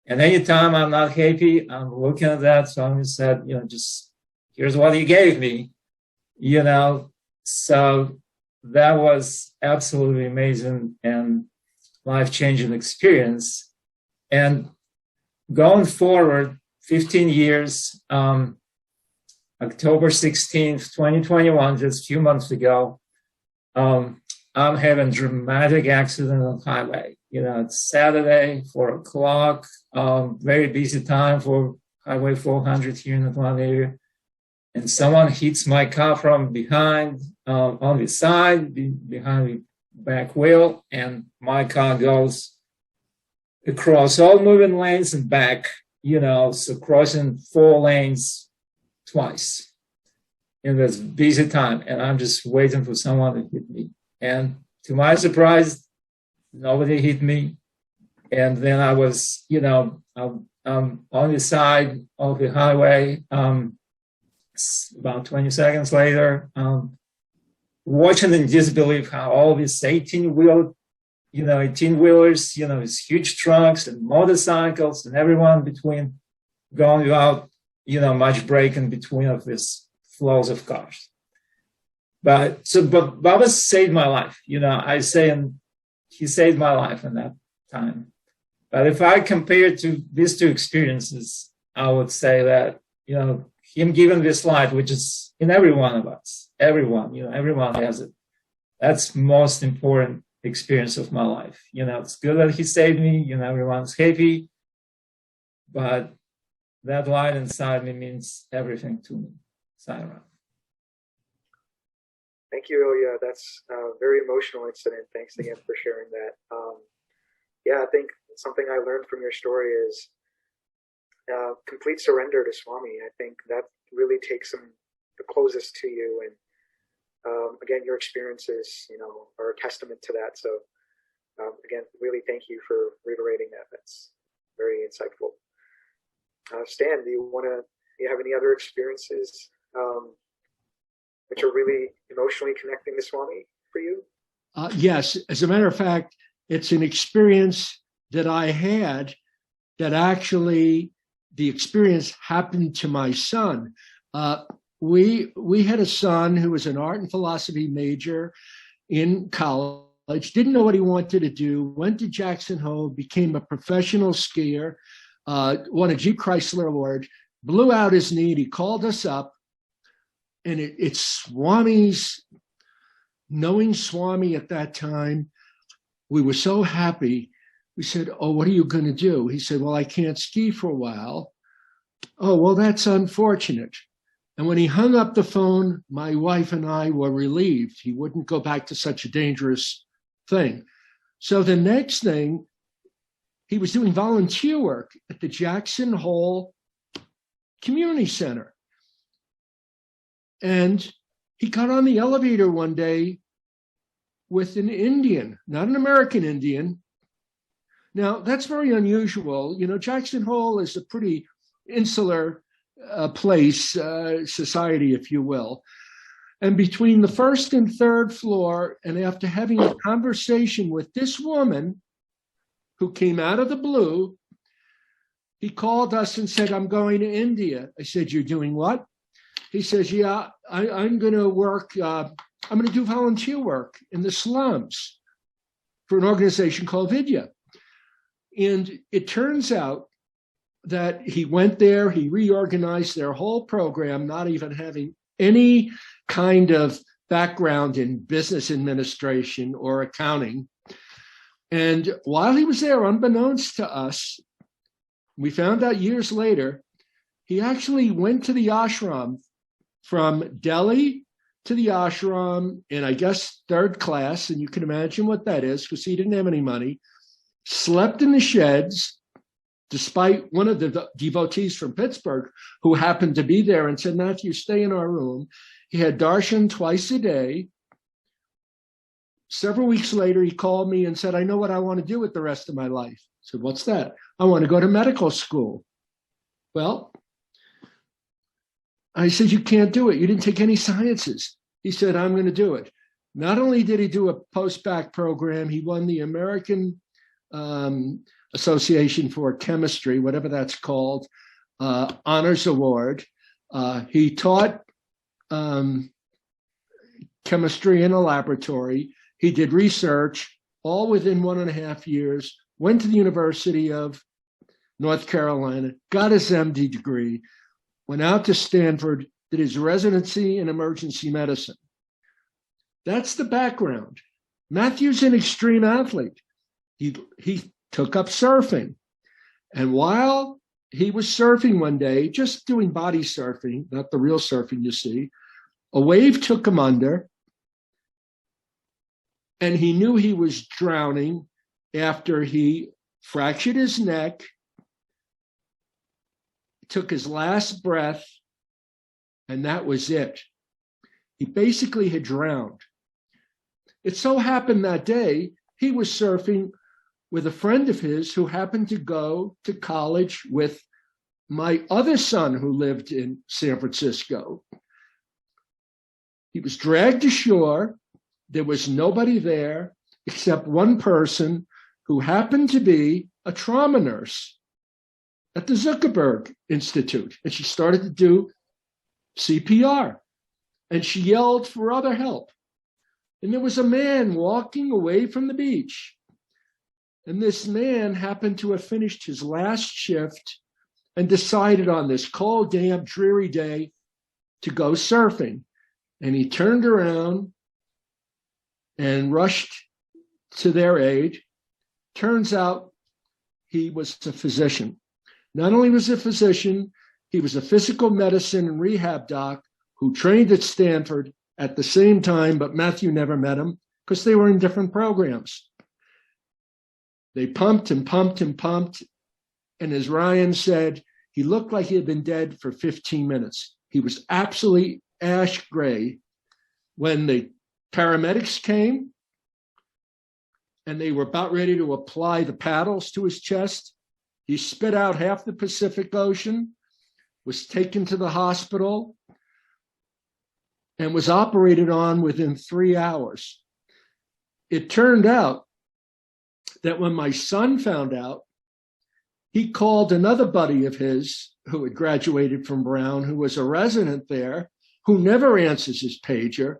And anytime I'm not happy, I'm looking at that. So I said, just here's what he gave me, So that was absolutely amazing and life-changing experience. And going forward, 15 years, October 16th, 2021, just a few months ago, I'm having a dramatic accident on the highway. It's Saturday, 4 o'clock, very busy time for Highway 400 here in Atlanta area. And someone hits my car from behind, on the side, behind the back wheel, and my car goes across all moving lanes and back, so crossing 4 lanes twice in this busy time. And I'm just waiting for someone to hit me. And to my surprise, nobody hit me. And then I was, I'm on the side of the highway, about 20 seconds later, watching in disbelief how all these 18-wheelers, these huge trucks and motorcycles and everyone between going without, much break in between of these flows of cars. But Baba saved my life. I say, and he saved my life in that time. But if I compare to these two experiences, I would say that, him giving this life, which is in every one of us, everyone has it. That's most important experience of my life. It's good that he saved me, everyone's happy, but that light inside me means everything to me. Sayra. Thank you, Ilya. That's a very emotional incident. Thanks again for sharing that. I think something I learned from your story is complete surrender to Swami. I think that really takes him the closest to you. And again, your experiences, are a testament to that. So again, really thank you for reiterating that. That's very insightful. Stan, do you have any other experiences which are really emotionally connecting to Swami for you? Yes. As a matter of fact, it's an experience that I had that actually the experience happened to my son. We had a son who was an art and philosophy major in college, didn't know what he wanted to do, went to Jackson Hole, became a professional skier, won a Jeep Chrysler Award, blew out his knee. He called us up, and it's Swami's, knowing Swami at that time, we were so happy. We said, "Oh, what are you going to do?" He said, "Well, I can't ski for a while." "Oh, well, that's unfortunate." And when he hung up the phone, my wife and I were relieved. He wouldn't go back to such a dangerous thing. So the next thing, he was doing volunteer work at the Jackson Hole Community Center. And he got on the elevator one day with an Indian, not an American Indian. Now, that's very unusual. Jackson Hole is a pretty insular place, society, if you will. And between the first and third floor, and after having a conversation with this woman who came out of the blue, he called us and said, "I'm going to India." I said, "You're doing what?" He says, "Yeah, I'm going to work, I'm going to do volunteer work in the slums for an organization called Vidya." And it turns out that he went there, he reorganized their whole program, not even having any kind of background in business administration or accounting. And while he was there, unbeknownst to us, we found out years later, he actually went to the ashram from Delhi to the ashram in, I guess, third class. And you can imagine what that is, because he didn't have any money, slept in the sheds, despite one of the devotees from Pittsburgh who happened to be there and said, "Matthew, stay in our room." He had darshan twice a day. Several weeks later, he called me and said, "I know what I want to do with the rest of my life." I said, "What's that?" "I want to go to medical school." "Well," I said, "you can't do it. You didn't take any sciences." He said, "I'm going to do it." Not only did he do a post-bac program, he won the American Association for Chemistry, whatever that's called, honors award. He taught chemistry in a laboratory. He did research all within 1.5 years, went to the University of North Carolina, got his MD degree, went out to Stanford, did his residency in emergency medicine. That's the background. Matthew's an extreme athlete. He took up surfing. And while he was surfing one day, just doing body surfing, not the real surfing you see, a wave took him under, and he knew he was drowning after he fractured his neck, took his last breath, and that was it. He basically had drowned. It so happened that day he was surfing with a friend of his who happened to go to college with my other son who lived in San Francisco. He was dragged ashore. There was nobody there except one person who happened to be a trauma nurse at the Zuckerberg Institute. And she started to do CPR. And she yelled for other help. And there was a man walking away from the beach. And this man happened to have finished his last shift and decided on this cold, damp, dreary day to go surfing. And he turned around and rushed to their aid. Turns out he was a physician. Not only was he a physician, he was a physical medicine and rehab doc who trained at Stanford at the same time, but Matthew never met him because they were in different programs. They pumped and pumped and pumped. And as Ryan said, he looked like he had been dead for 15 minutes. He was absolutely ash gray. When the paramedics came and they were about ready to apply the paddles to his chest, he spit out half the Pacific Ocean, was taken to the hospital, and was operated on within 3 hours. It turned out that when my son found out, he called another buddy of his who had graduated from Brown, who was a resident there, who never answers his pager,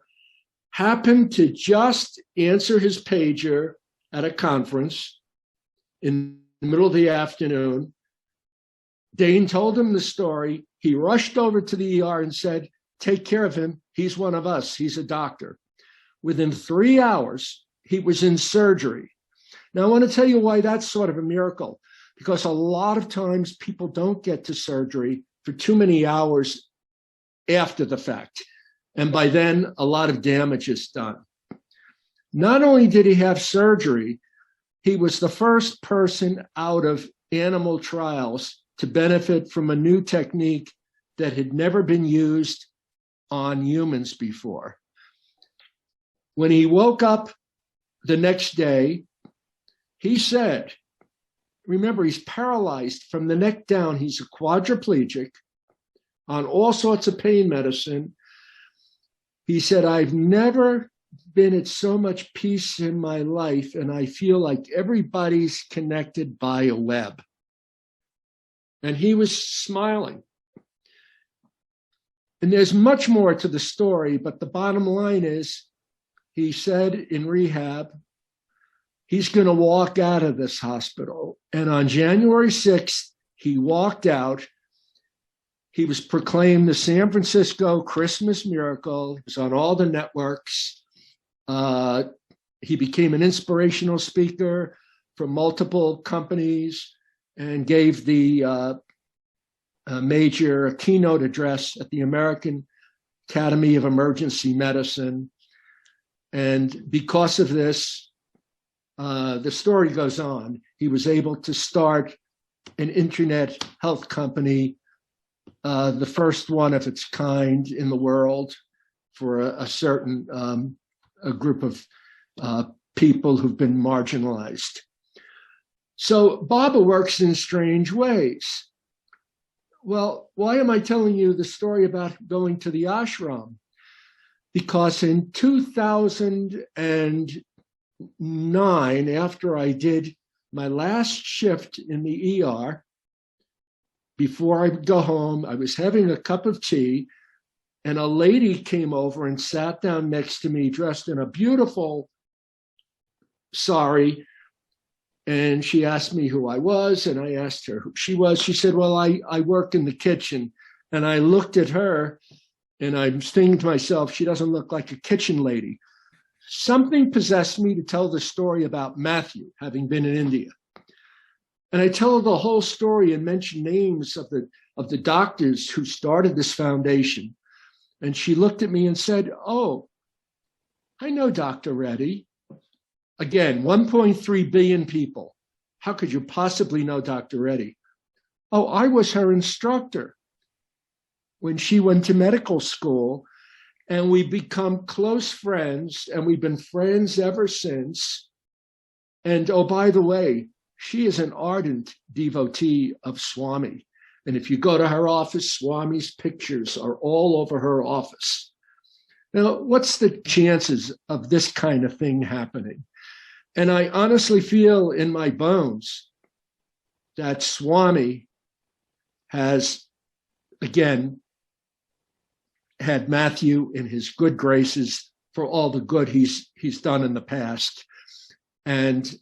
happened to just answer his pager at a conference in the middle of the afternoon. Dane told him the story. He rushed over to the ER and said, "Take care of him. He's one of us. He's a doctor." Within 3 hours, he was in surgery. Now, I want to tell you why that's sort of a miracle, because a lot of times people don't get to surgery for too many hours after the fact. And by then, a lot of damage is done. Not only did he have surgery, he was the first person out of animal trials to benefit from a new technique that had never been used on humans before. When he woke up the next day, he said, remember, he's paralyzed from the neck down. He's a quadriplegic on all sorts of pain medicine. He said, "I've never been at so much peace in my life, and I feel like everybody's connected by a web." And he was smiling. And there's much more to the story, but the bottom line is, he said in rehab, he's going to walk out of this hospital. And on January 6th, he walked out. He was proclaimed the San Francisco Christmas Miracle. He was on all the networks. He became an inspirational speaker for multiple companies and gave the major keynote address at the American Academy of Emergency Medicine. And because of this, the story goes on. He was able to start an internet health company, the first one of its kind in the world for a certain a group of people who've been marginalized. So Baba works in strange ways. Well, why am I telling you the story about going to the ashram? Because in 2009, after I did my last shift in the ER, before I would go home, I was having a cup of tea, and a lady came over and sat down next to me dressed in a beautiful sari. And she asked me who I was, and I asked her who she was. She said, well, I work in the kitchen. And I looked at her, and I'm thinking to myself, she doesn't look like a kitchen lady. Something possessed me to tell the story about Matthew, having been in India. And I tell her the whole story and mention names of the doctors who started this foundation. And she looked at me and said, oh, I know Dr. Reddy. Again, 1.3 billion people. How could you possibly know Dr. Reddy? Oh, I was her instructor when she went to medical school, and we've become close friends, and we've been friends ever since. And oh, by the way, she is an ardent devotee of Swami. And if you go to her office, Swami's pictures are all over her office. Now, what's the chances of this kind of thing happening? And I honestly feel in my bones that Swami has, again, had Matthew in his good graces for all the good he's done in the past. And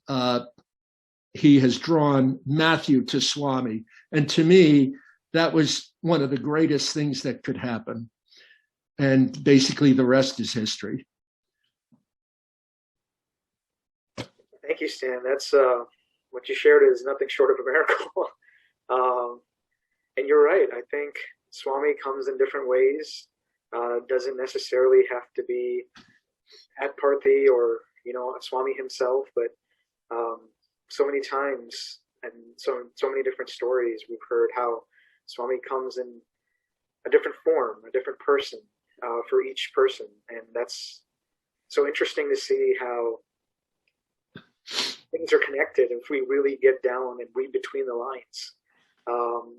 he has drawn Matthew to Swami. And to me, that was one of the greatest things that could happen. And basically the rest is history. Thank you, Stan. That's what you shared is nothing short of a miracle. And you're right. I think Swami comes in different ways. Doesn't necessarily have to be at Parthi or, Swami himself, but so many times and so many different stories we've heard how Swami comes in a different form, a different person for each person. And that's so interesting to see how things are connected if we really get down and read between the lines.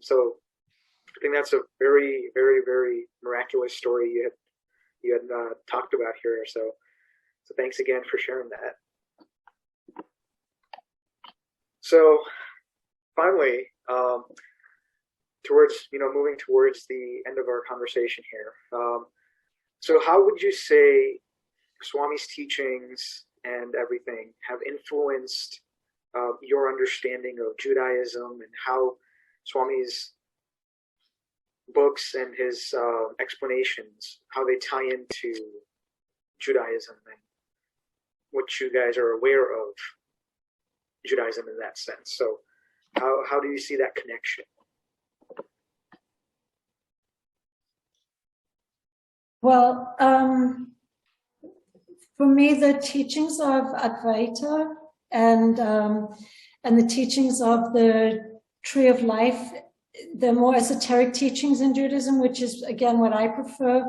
So I think that's a very, very, very miraculous story you had talked about here. So thanks again for sharing that. So finally, moving towards the end of our conversation here. So how would you say Swami's teachings and everything have influenced your understanding of Judaism, and how Swami's books and his explanations, how they tie into Judaism and what you guys are aware of Judaism in that sense? So how do you see that connection? Well, for me, the teachings of Advaita and the teachings of the Tree of Life, the more esoteric teachings in Judaism, which is again what I prefer.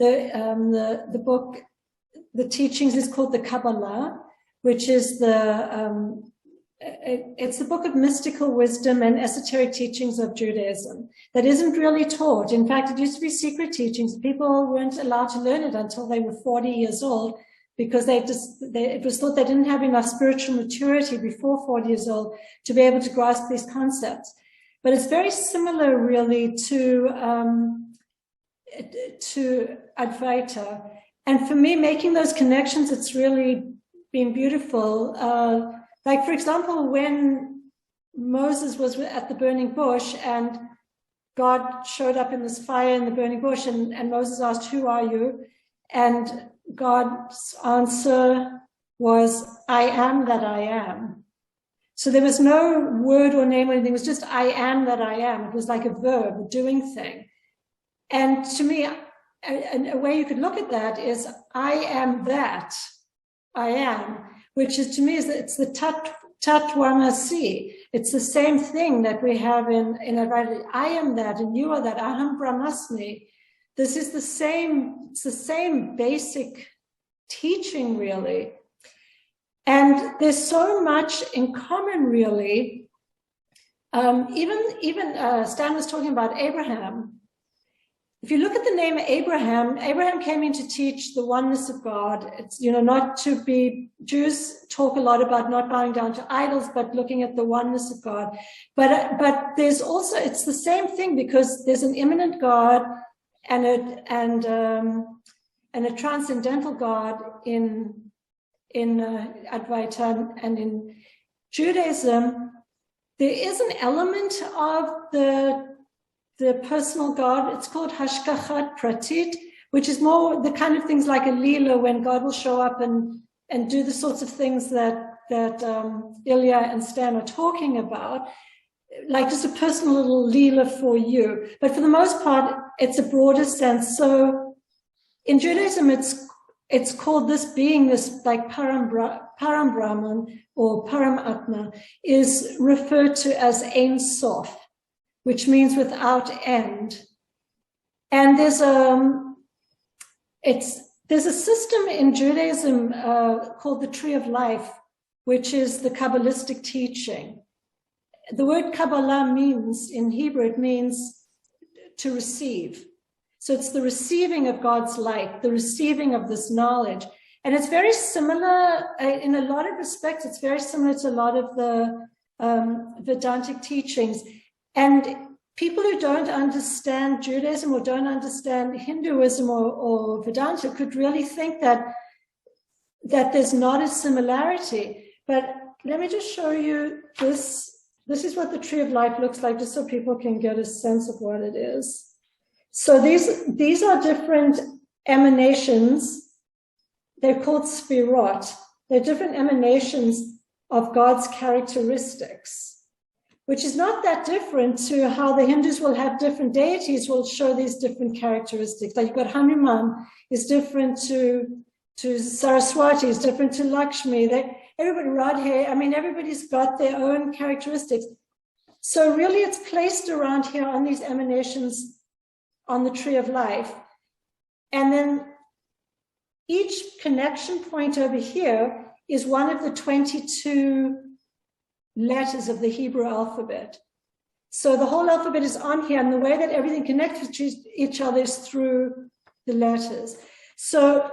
The book, the teachings is called the Kabbalah, which is it's the book of mystical wisdom and esoteric teachings of Judaism that isn't really taught. In fact, it used to be secret teachings. People weren't allowed to learn it until they were 40 years old, because it was thought they didn't have enough spiritual maturity before 40 years old to be able to grasp these concepts. But it's very similar, really, to Advaita. And for me, making those connections, it's really been beautiful. Like, for example, when Moses was at the burning bush and God showed up in this fire in the burning bush, and Moses asked, "Who are you?" And God's answer was, "I am that I am." So there was no word or name or anything. It was just, "I am that I am." It was like a verb, a doing thing. And to me, a way you could look at that is, I am that I am, which is, to me, it's the Tatvamasi. It's the same thing that we have in Advaita. I am that, and you are that. Aham Brahmasmi. This is it's the same basic teaching, really. And there's so much in common, really. Even Stan was talking about Abraham. If you look at the name Abraham came in to teach the oneness of God. It's, not to be, Jews talk a lot about not bowing down to idols, but looking at the oneness of God. But there's also, it's the same thing, because there's an immanent God, and a transcendental God in Advaita, and in Judaism, there is an element of the personal God. It's called Hashgachat Pratit, which is more the kind of things like a Leela, when God will show up and do the sorts of things that Ilya and Stan are talking about, like just a personal little Leela for you. But for the most part, it's a broader sense. So in Judaism, it's called this being, this like Param Brahman or Param Atma, is referred to as Ein Sof, which means without end. And there's a system in Judaism called the Tree of Life, which is the Kabbalistic teaching. The word Kabbalah means, in Hebrew, it means to receive. So it's the receiving of God's light, the receiving of this knowledge. And it's very similar, in a lot of respects, it's very similar to a lot of the Vedantic teachings. And people who don't understand Judaism or don't understand Hinduism or Vedanta could really think that there's not a similarity. But let me just show you this. This is what the Tree of Life looks like, just so people can get a sense of what it is. So these are different emanations. They're called spirot. They're different emanations of God's characteristics, which is not that different to how the Hindus will have different deities will show these different characteristics. Like you've got Hanuman is different to Saraswati, is different to Lakshmi. Everybody, Radhe, I mean, everybody's got their own characteristics. So really it's placed around here on these emanations on the Tree of Life. And then each connection point over here is one of the 22 letters of the Hebrew alphabet. So the whole alphabet is on here, and the way that everything connects with each other is through the letters. So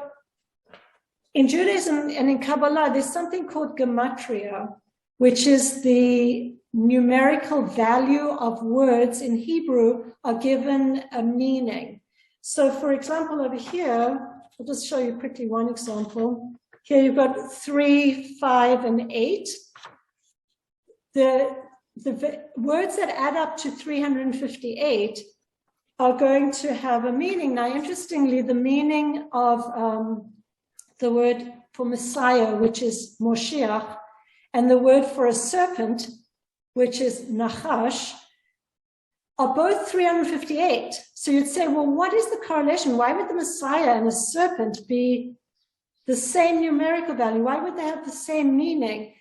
in Judaism and in Kabbalah, there's something called Gematria, which is the numerical value of words in Hebrew are given a meaning. So for example, over here, I'll just show you quickly one example. Here you've got 3, 5, and 8. The words that add up to 358 are going to have a meaning. Now, interestingly, the meaning of the word for Messiah, which is Moshiach, and the word for a serpent, which is Nachash, are both 358. So you'd say, well, what is the correlation? Why would the Messiah and a serpent be the same numerical value? Why would they have the same meaning?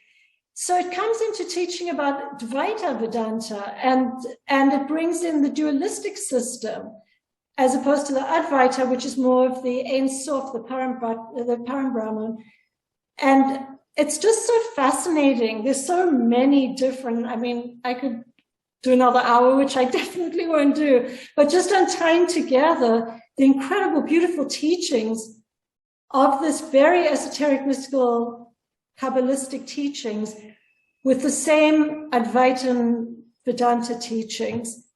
So it comes into teaching about Dvaita Vedanta, and it brings in the dualistic system, as opposed to the Advaita, which is more of the Ein Sof, the Param Brahman. And it's just so fascinating. There's so many different, I mean, I could do another hour, which I definitely won't do, but just untying together the incredible, beautiful teachings of this very esoteric, mystical, Kabbalistic teachings with the same Advaitan Vedanta teachings.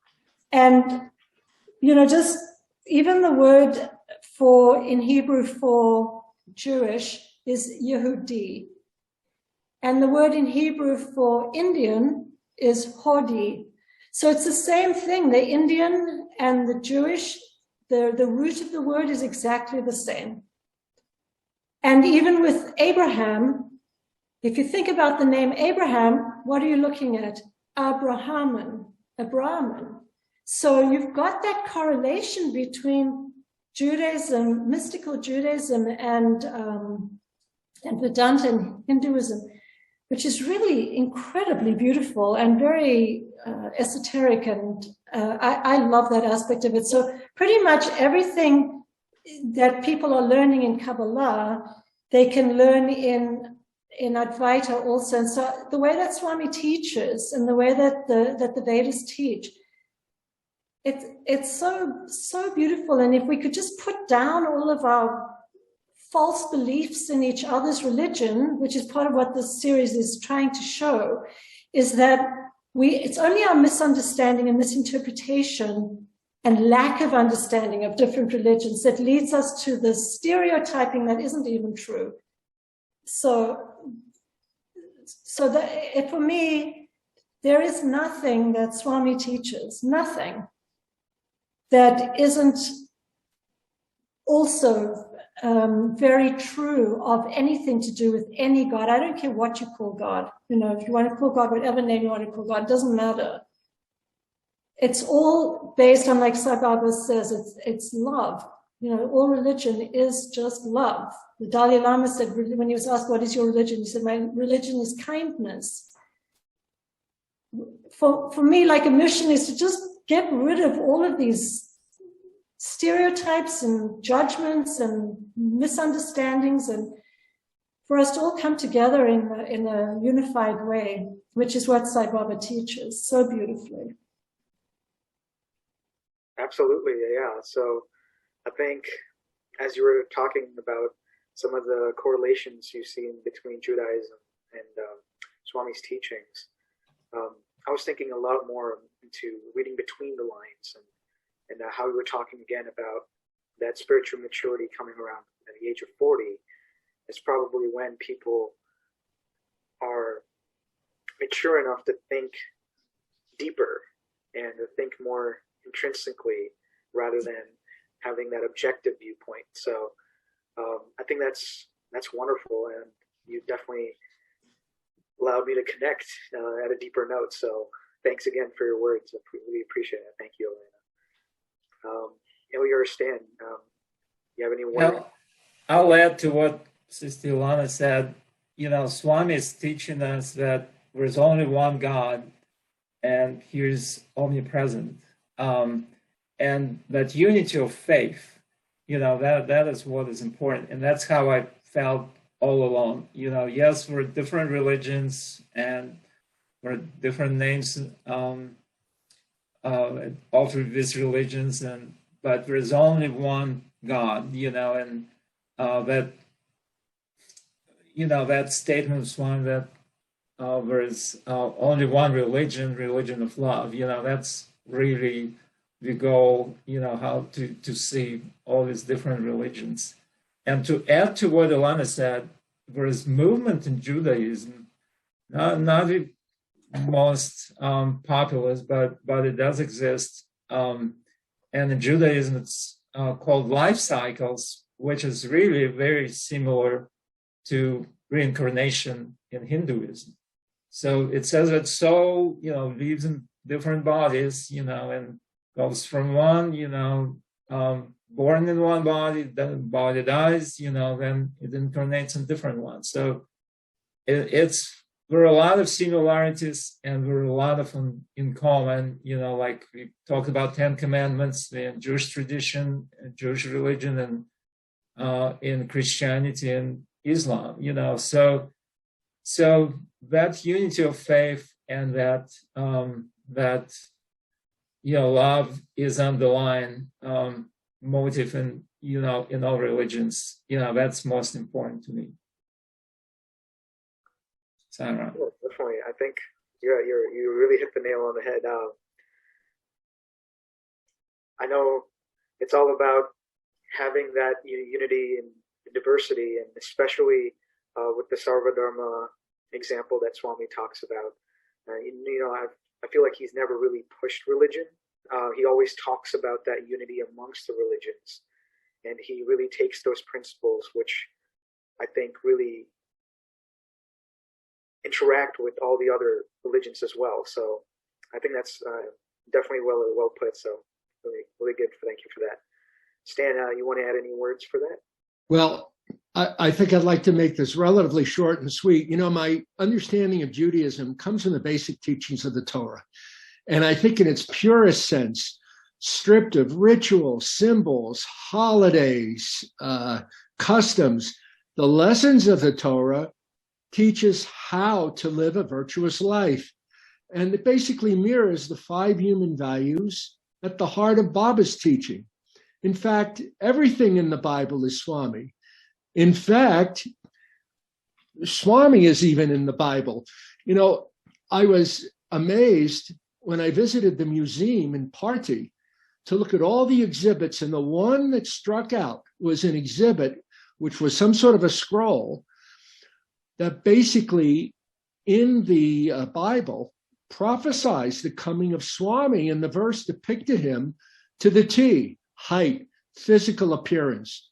And, you know, just even the word for, in Hebrew for Jewish is Yehudi. And the word in Hebrew for Indian is Hodi. So it's the same thing. The Indian and the Jewish, the root of the word is exactly the same. And even with Abraham, if you think about the name Abraham, what are you looking at? Abrahaman, a Brahman. So you've got that correlation between Judaism, mystical Judaism, and Vedanta and Hinduism, which is really incredibly beautiful and very esoteric, and I love that aspect of it. So pretty much everything that people are learning in Kabbalah, they can learn in Advaita also. And so the way that Swami teaches and the way that the Vedas teach, it's so beautiful. And if we could just put down all of our false beliefs in each other's religion, which is part of what this series is trying to show, is that it's only our misunderstanding and misinterpretation and lack of understanding of different religions that leads us to the stereotyping that isn't even true. So that, for me, there is nothing that Swami teaches, nothing that isn't also very true of anything to do with any God. I don't care what you call God. If you want to call God whatever name you want to call God, it doesn't matter. It's all based on, like Sai Baba says, it's love. All religion is just love. The Dalai Lama said, when he was asked, what is your religion? He said, my religion is kindness. For me, like a mission is to just get rid of all of these stereotypes and judgments and misunderstandings, and for us to all come together in a unified way, which is what Sai Baba teaches so beautifully. Absolutely, yeah. So I think as you were talking about some of the correlations you've seen between Judaism and Swami's teachings, I was thinking a lot more into reading between the lines and how we were talking again about that spiritual maturity coming around at the age of 40. It's probably when people are mature enough to think deeper and to think more intrinsically rather than having that objective viewpoint. So I think that's wonderful, and you definitely allowed me to connect at a deeper note. So thanks again for your words. I really appreciate it. Thank you, Ilana. Ilya or Stan, you have any words? I'll add to what Sister Ilana said. Swami is teaching us that there's only one God, and He is omnipresent. And that unity of faith, that is what is important. And that's how I felt all along. Yes, we're different religions and we're different names of these religions, but there's only one God, and that statement of Swami that there is only one religion of love, that's really the goal, how to see all these different religions. And to add to what Ilana said, there is movement in Judaism, not the most populous, but it does exist. And in Judaism, it's called life cycles, which is really very similar to reincarnation in Hinduism. So it says that soul, lives in different bodies, and goes from one, born in one body, then the body dies, then it incarnates in different ones. So there are a lot of similarities and there are a lot of them in common, like we talked about 10 Commandments in Jewish tradition, Jewish religion, and in Christianity and Islam, so that unity of faith and that love is underlying motive in in all religions. That's most important to me. Sarah. Yeah, definitely. I think you really hit the nail on the head. I know it's all about having that unity and diversity, and especially with the Sarvadharma example that Swami talks about. I feel like he's never really pushed religion. He always talks about that unity amongst the religions, and he really takes those principles, which I think really interact with all the other religions as well. So I think that's definitely well put. So really good. Thank you for that. Stan, you want to add any words for that? Well, I think I'd like to make this relatively short and sweet. My understanding of Judaism comes from the basic teachings of the Torah. And I think in its purest sense, stripped of rituals, symbols, holidays, customs, the lessons of the Torah teaches how to live a virtuous life. And it basically mirrors the 5 human values at the heart of Baba's teaching. In fact, everything in the Bible is Swami. In fact, Swami is even in the Bible. I was amazed when I visited the museum in Party to look at all the exhibits, and the one that struck out was an exhibit which was some sort of a scroll that basically in the Bible prophesies the coming of Swami, and the verse depicted him to the T: height, physical appearance,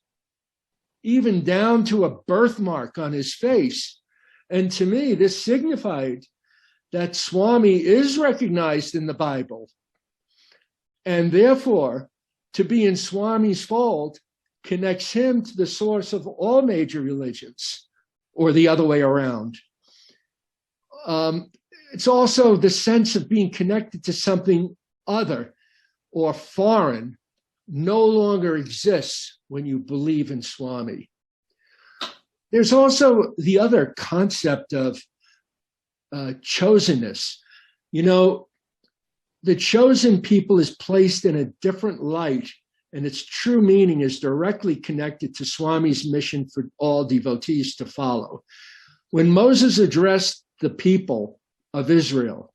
even down to a birthmark on his face. And to me, this signified that Swami is recognized in the Bible, and therefore to be in Swami's fold connects him to the source of all major religions, or the other way around. It's also the sense of being connected to something other or foreign no longer exists when you believe in Swami. There's also the other concept of chosenness. You know, the chosen people is placed in a different light, and its true meaning is directly connected to Swami's mission for all devotees to follow. When Moses addressed the people of Israel,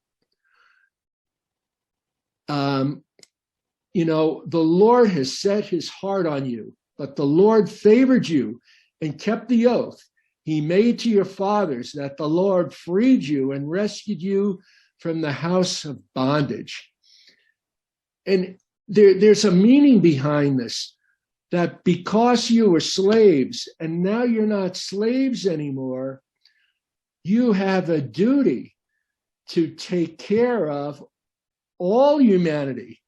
you know, the Lord has set his heart on you, but the Lord favored you and kept the oath he made to your fathers, that the Lord freed you and rescued you from the house of bondage. And there's a meaning behind this, that because you were slaves and now you're not slaves anymore, you have a duty to take care of all humanity.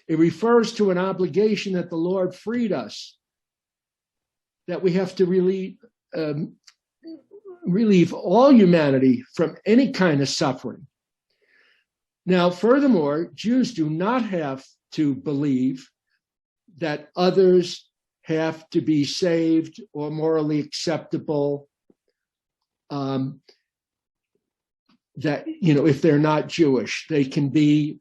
It refers to an obligation that the Lord freed us, that we have to relieve all humanity from any kind of suffering. Now, furthermore, Jews do not have to believe that others have to be saved or morally acceptable, that, you know, if they're not Jewish, they can be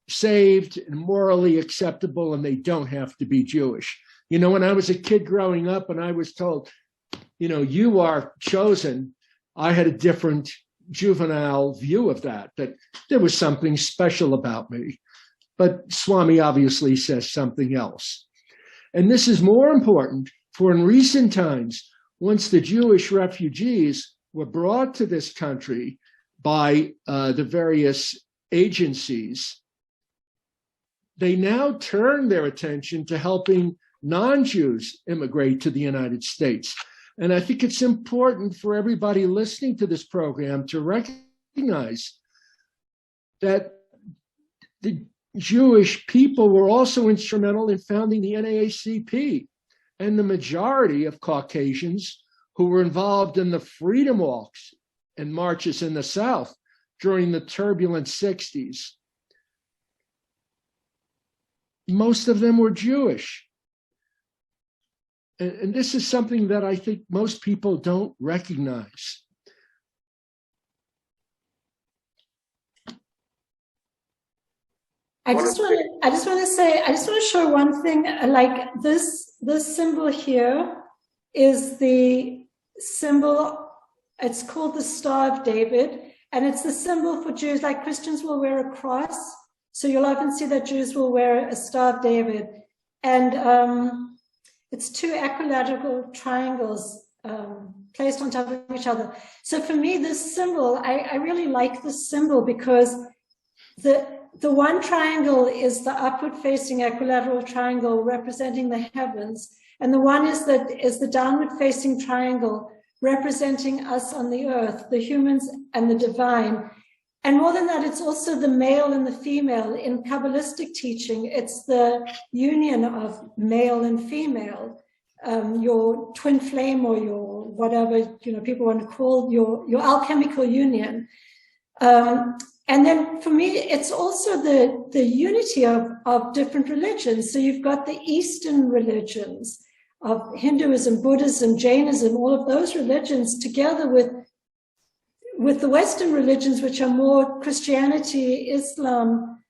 saved and morally acceptable, and they don't have to be Jewish. You know, when I was a kid growing up and I was told, you know, you are chosen, I had a different juvenile view of that there was something special about me. But Swami obviously says something else. And this is more important, for in recent times, once the Jewish refugees were brought to this country by the various agencies, they now turn their attention to helping non-Jews immigrate to the United States. And I think it's important for everybody listening to this program to recognize that the Jewish people were also instrumental in founding the NAACP, and the majority of Caucasians who were involved in the freedom walks and marches in the South during the turbulent 60s, most of them were Jewish. And this is something that I think most people don't recognize. I just want to show one thing. Like this symbol here is the symbol. It's called the Star of David, and it's the symbol for Jews. Like Christians will wear a cross, so you'll often see that Jews will wear a Star of David, and it's two equilateral triangles placed on top of each other. So for me, this symbol, I really like this symbol because the one triangle is the upward-facing equilateral triangle representing the heavens, and the one is the downward-facing triangle representing us on the earth, the humans and the divine. And more than that, it's also the male and the female. In Kabbalistic teaching, it's the union of male and female, your twin flame, or your whatever people want to call your alchemical union. And then for me, it's also the unity of different religions. So you've got the Eastern religions of Hinduism, Buddhism, Jainism, all of those religions together with the Western religions, which are more Christianity, Islam,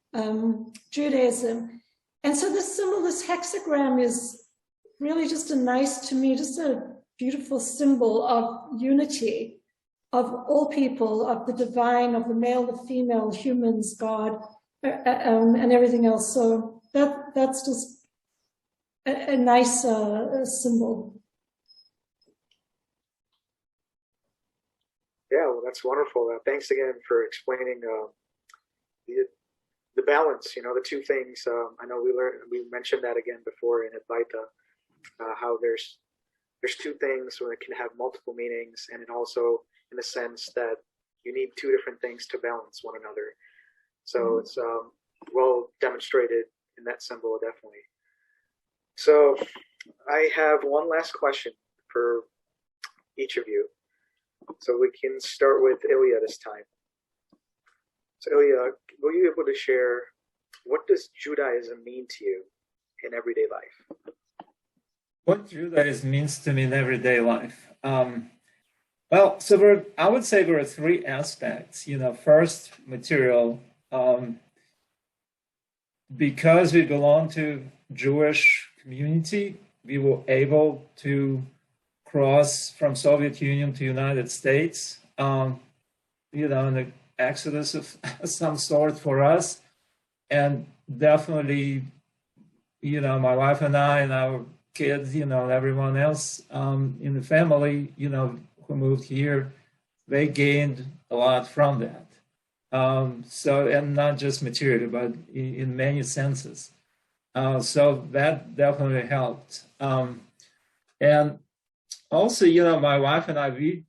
Judaism. And so this symbol, this hexagram, is really just just a beautiful symbol of unity of all people, of the divine, of the male, the female, humans, God, and everything else. So that's just a nice symbol. Yeah, well, that's wonderful. Thanks again for explaining the balance. The two things. I know we mentioned that again before in Advaita, how there's two things where it can have multiple meanings, and it also in the sense that you need two different things to balance one another. So it's well demonstrated in that symbol, definitely. So I have one last question for each of you. So we can start with Ilya this time. So Ilya, will you be able to share, what does Judaism mean to you in everyday life? What Judaism means to me in everyday life? Well, so I would say there are three aspects. First, material. Because we belong to Jewish community, we were able to cross from Soviet Union to United States, in an exodus of some sort for us. And definitely, my wife and I and our kids, everyone else in the family, who moved here, they gained a lot from that. And not just materially, but in many senses. So that definitely helped. And also, my wife and I, we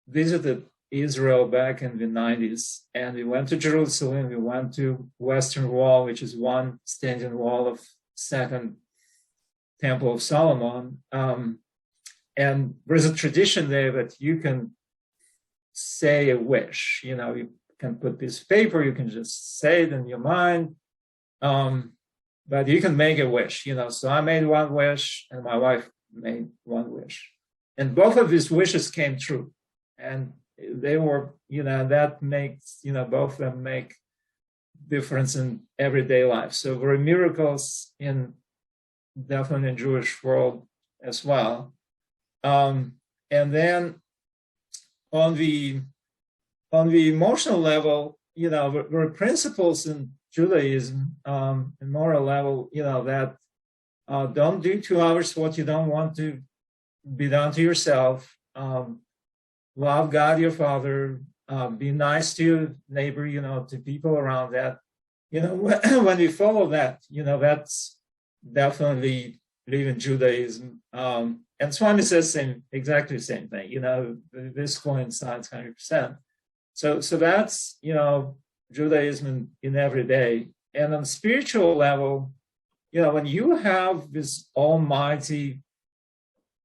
visited Israel back in the 90s, and we went to Jerusalem, we went to Western Wall, which is one standing wall of Second Temple of Solomon. And there's a tradition there that you can say a wish. You can put this paper, you can just say it in your mind, but you can make a wish. So I made one wish, and my wife made one wish, and both of these wishes came true, and they were, that makes, both of them make difference in everyday life. So there are miracles definitely in Jewish world as well. And then on the emotional level, there are principles in Judaism, and moral level, that don't do to others what you don't want to be done to yourself. Love God, your Father. Be nice to your neighbor, to people around that. When we follow that, that's definitely living Judaism. And Swami says exactly the same thing. This coincides 100%. So that's, Judaism in every day. And on spiritual level, when you have this almighty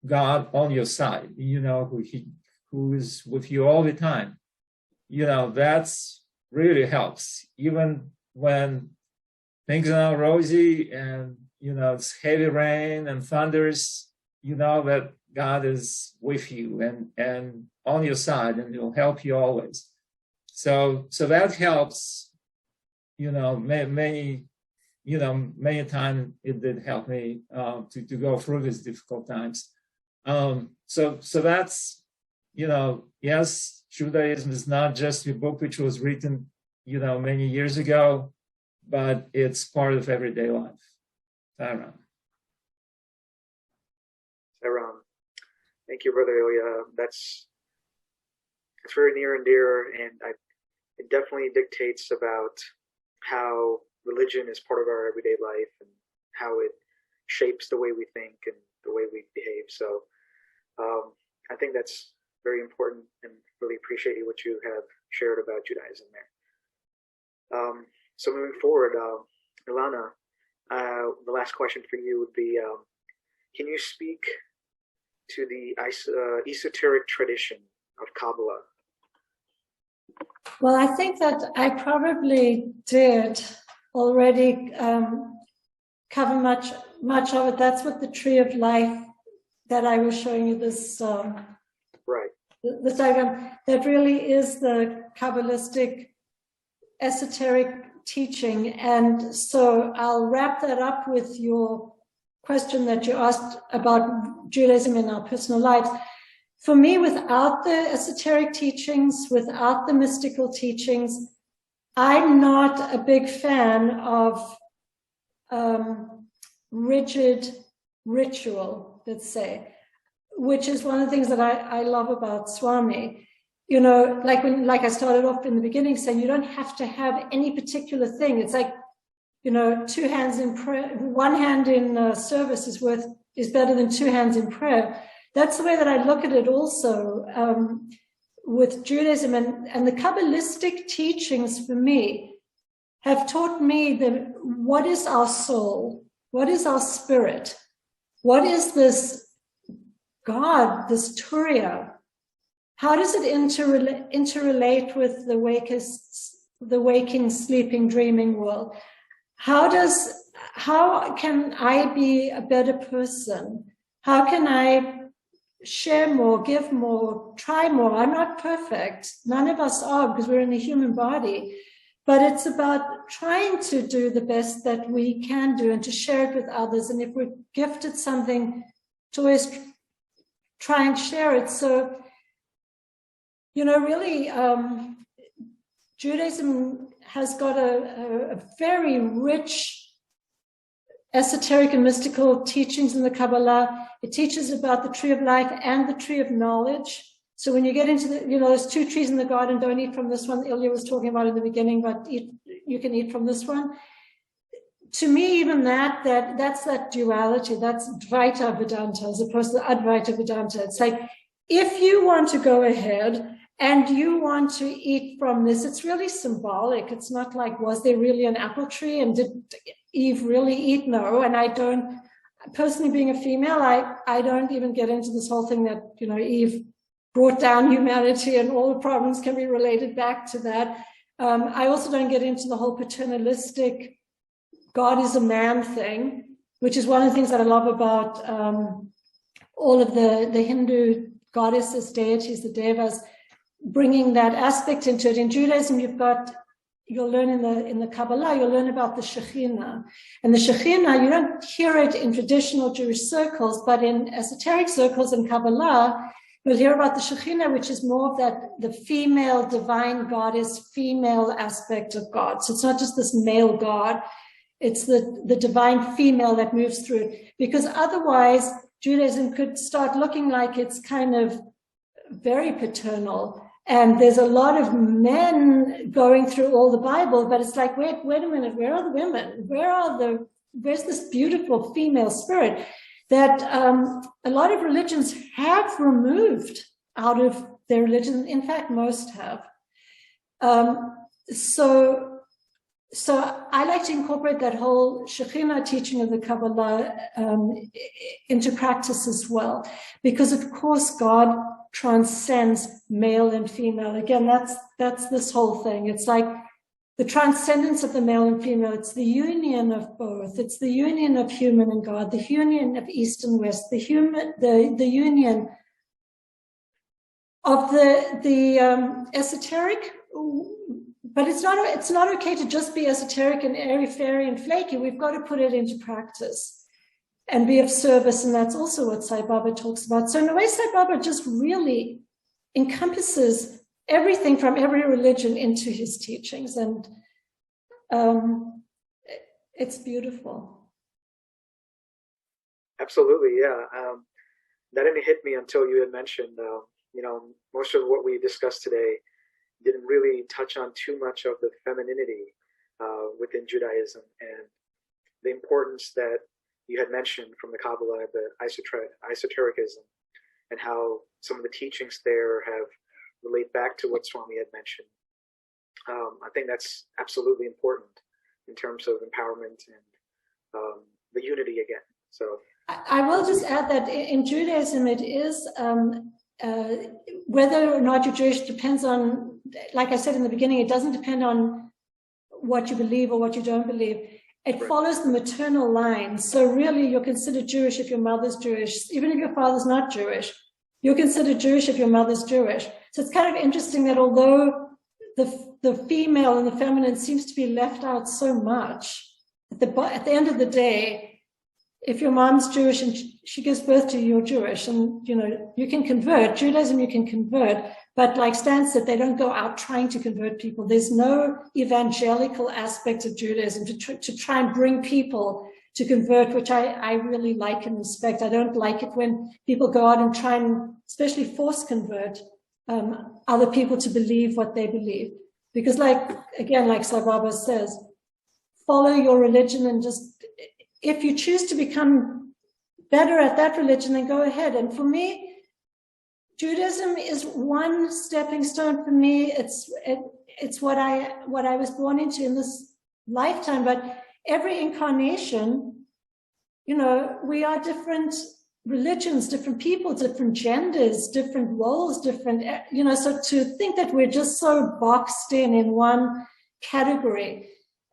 God on your side, who is with you all the time, that's really helps. Even when things are not rosy and, it's heavy rain and thunders, that God is with you and on your side, and He'll help you always. So that helps, many times it did help me to go through these difficult times. So that's, yes, Judaism is not just a book which was written, many years ago, but it's part of everyday life. Saram. Thank you, Brother Ilya. It's very near and dear, and it definitely dictates about how religion is part of our everyday life and how it shapes the way we think and the way we behave. So I think that's very important, and really appreciate what you have shared about Judaism there. So moving forward, Ilana, the last question for you would be, can you speak to the esoteric tradition of Kabbalah? Well, I think that I probably did already cover much of it. That's what the Tree of Life that I was showing you, this right. This diagram, that really is the Kabbalistic esoteric teaching. And so I'll wrap that up with your question that you asked about Judaism in our personal lives. For me, without the esoteric teachings, without the mystical teachings, I'm not a big fan of rigid ritual, let's say, which is one of the things that I love about Swami. You know, like I started off in the beginning saying, you don't have to have any particular thing. It's like, you know, 2 hands in prayer, 1 hand in service is better than 2 hands in prayer. That's the way that I look at it also with Judaism, and the Kabbalistic teachings for me have taught me that what is our soul? What is our spirit? What is this God, this Turiya? How does it interrelate with the waking, sleeping, dreaming world? How can I be a better person? How can I share more, give more, try more? I'm not perfect. None of us are, because we're in the human body. But it's about trying to do the best that we can do and to share it with others. And if we're gifted something, to always try and share it. So, you know, really, Judaism has got a very rich esoteric and mystical teachings in the Kabbalah. It teaches about the tree of life and the tree of knowledge. So when you get into the, you know, there's 2 trees in the garden, don't eat from this one. Ilya was talking about in the beginning, but you can eat from this one. To me, even that's that duality, that's Dvaita Vedanta as opposed to the Advaita Vedanta. It's like, if you want to go ahead and you want to eat from this, it's really symbolic. It's not like, was there really an apple tree and did Eve really eat? No. And I don't, personally being a female, I don't even get into this whole thing that, you know, Eve brought down humanity and all the problems can be related back to that. I also don't get into the whole paternalistic God is a man thing, which is one of the things that I love about all of the Hindu goddesses, deities, the devas, bringing that aspect into it. In Judaism, you'll learn in the Kabbalah, you'll learn about the Shekhinah. And the Shekhinah, you don't hear it in traditional Jewish circles, but in esoteric circles in Kabbalah, you'll hear about the Shekhinah, which is more of that, the female divine goddess, female aspect of God. So it's not just this male God, it's the divine female that moves through it. Because otherwise, Judaism could start looking like it's kind of very paternal. And there's a lot of men going through all the Bible, but it's like, wait a minute, where are the women? Where's this beautiful female spirit that a lot of religions have removed out of their religion? In fact, most have. So I like to incorporate that whole Shekhinah teaching of the Kabbalah into practice as well, because of course God transcends male and female. Again, that's this whole thing. It's like the transcendence of the male and female. It's the union of both. It's the union of human and God, the union of East and West, the union of the esoteric. But it's not okay to just be esoteric and airy-fairy and flaky. We've got to put it into practice and be of service, and that's also what Sai Baba talks about. So in a way, Sai Baba just really encompasses everything from every religion into his teachings, and it's beautiful. Absolutely, yeah. That didn't hit me until you had mentioned, you know, most of what we discussed today didn't really touch on too much of the femininity within Judaism and the importance that you had mentioned from the Kabbalah, the esotericism, and how some of the teachings there have relate back to what Swami had mentioned. I think that's absolutely important in terms of empowerment and the unity again. So I will just add that in Judaism, it is whether or not you're Jewish depends on, like I said in the beginning, it doesn't depend on what you believe or what you don't believe. It follows the maternal line. So really, you're considered Jewish if your mother's Jewish. Even if your father's not Jewish, you're considered Jewish if your mother's Jewish. So it's kind of interesting that although the female and the feminine seems to be left out so much, at the end of the day, if your mom's Jewish and she gives birth to you, you're Jewish, and you can convert. Judaism, you can convert, but like Stan said, they don't go out trying to convert people. There's no evangelical aspect of Judaism to try and bring people to convert, which I really like and respect. I don't like it when people go out and try and, especially force convert other people to believe what they believe. Because like Sai Baba says, follow your religion and just, if you choose to become better at that religion, then go ahead. And for me, Judaism is one stepping stone for me. It's what I was born into in this lifetime. But every incarnation, we are different religions, different people, different genders, different roles, different, so to think that we're just so boxed in one category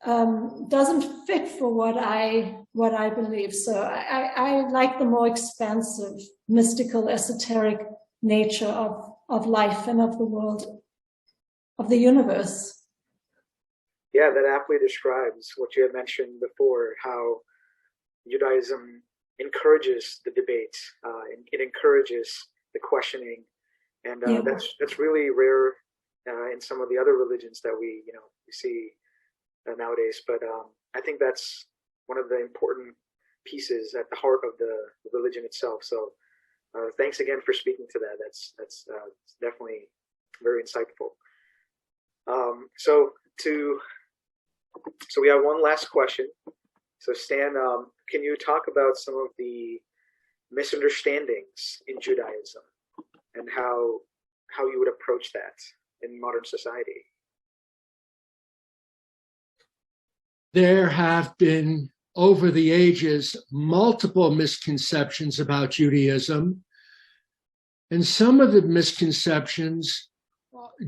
doesn't fit for what I believe. So I like the more expansive, mystical, esoteric nature of life and of the world, of the universe. Yeah, that aptly describes what you had mentioned before, how Judaism encourages the debate, it encourages the questioning, and that's really rare in some of the other religions that we see nowadays. But I think that's one of the important pieces at the heart of the religion itself. So thanks again for speaking to that. That's definitely very insightful. So we have one last question. So Stan, can you talk about some of the misunderstandings in Judaism and how you would approach that in modern society? There have been, over the ages, multiple misconceptions about Judaism. And some of the misconceptions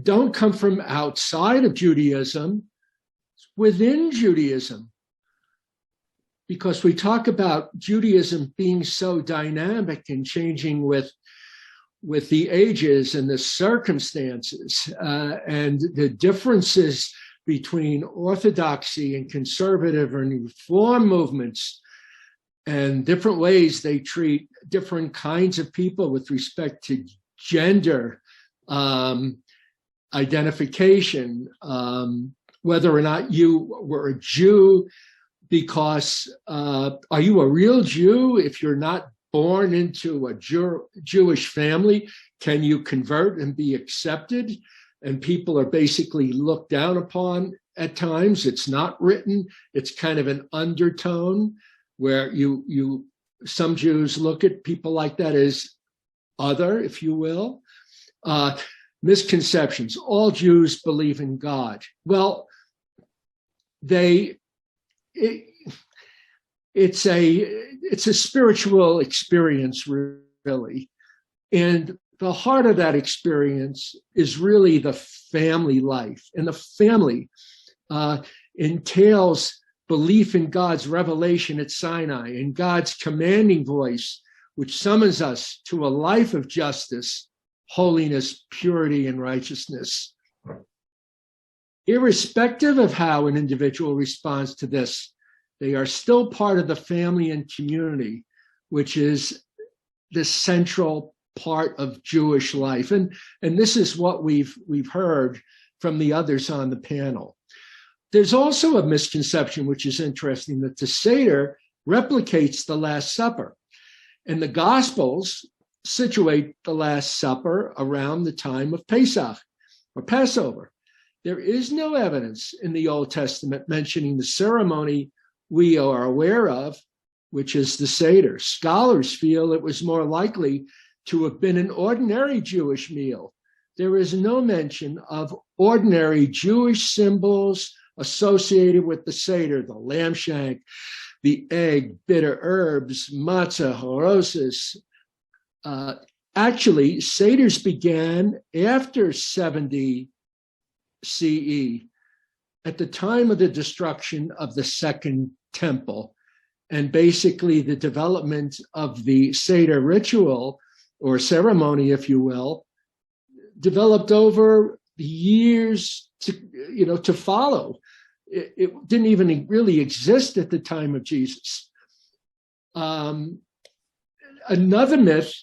don't come from outside of Judaism, it's within Judaism. Because we talk about Judaism being so dynamic and changing with the ages and the circumstances and the differences between orthodoxy and conservative and reform movements and different ways they treat different kinds of people with respect to gender, identification, whether or not you were a Jew, because are you a real Jew if you're not born into a Jewish family? Can you convert and be accepted? And people are basically looked down upon at times. It's not written. It's kind of an undertone where some Jews look at people like that as other, if you will. Misconceptions. All Jews believe in God. Well, it's a spiritual experience, really. And the heart of that experience is really the family life. And the family entails belief in God's revelation at Sinai and God's commanding voice, which summons us to a life of justice, holiness, purity, and righteousness. Irrespective of how an individual responds to this, they are still part of the family and community, which is the central part of Jewish life. And this is what we've heard from the others on the panel. There's also a misconception, which is interesting, that the Seder replicates the Last Supper. And the Gospels situate the Last Supper around the time of Pesach, or Passover. There is no evidence in the Old Testament mentioning the ceremony we are aware of, which is the Seder. Scholars feel it was more likely to have been an ordinary Jewish meal. There is no mention of ordinary Jewish symbols associated with the Seder, the lamb shank, the egg, bitter herbs, matzah, horosis. Actually, Seders began after 70 CE, at the time of the destruction of the Second Temple, and basically the development of the Seder ritual, or ceremony, if you will, developed over the years to follow. It didn't even really exist at the time of Jesus. Another myth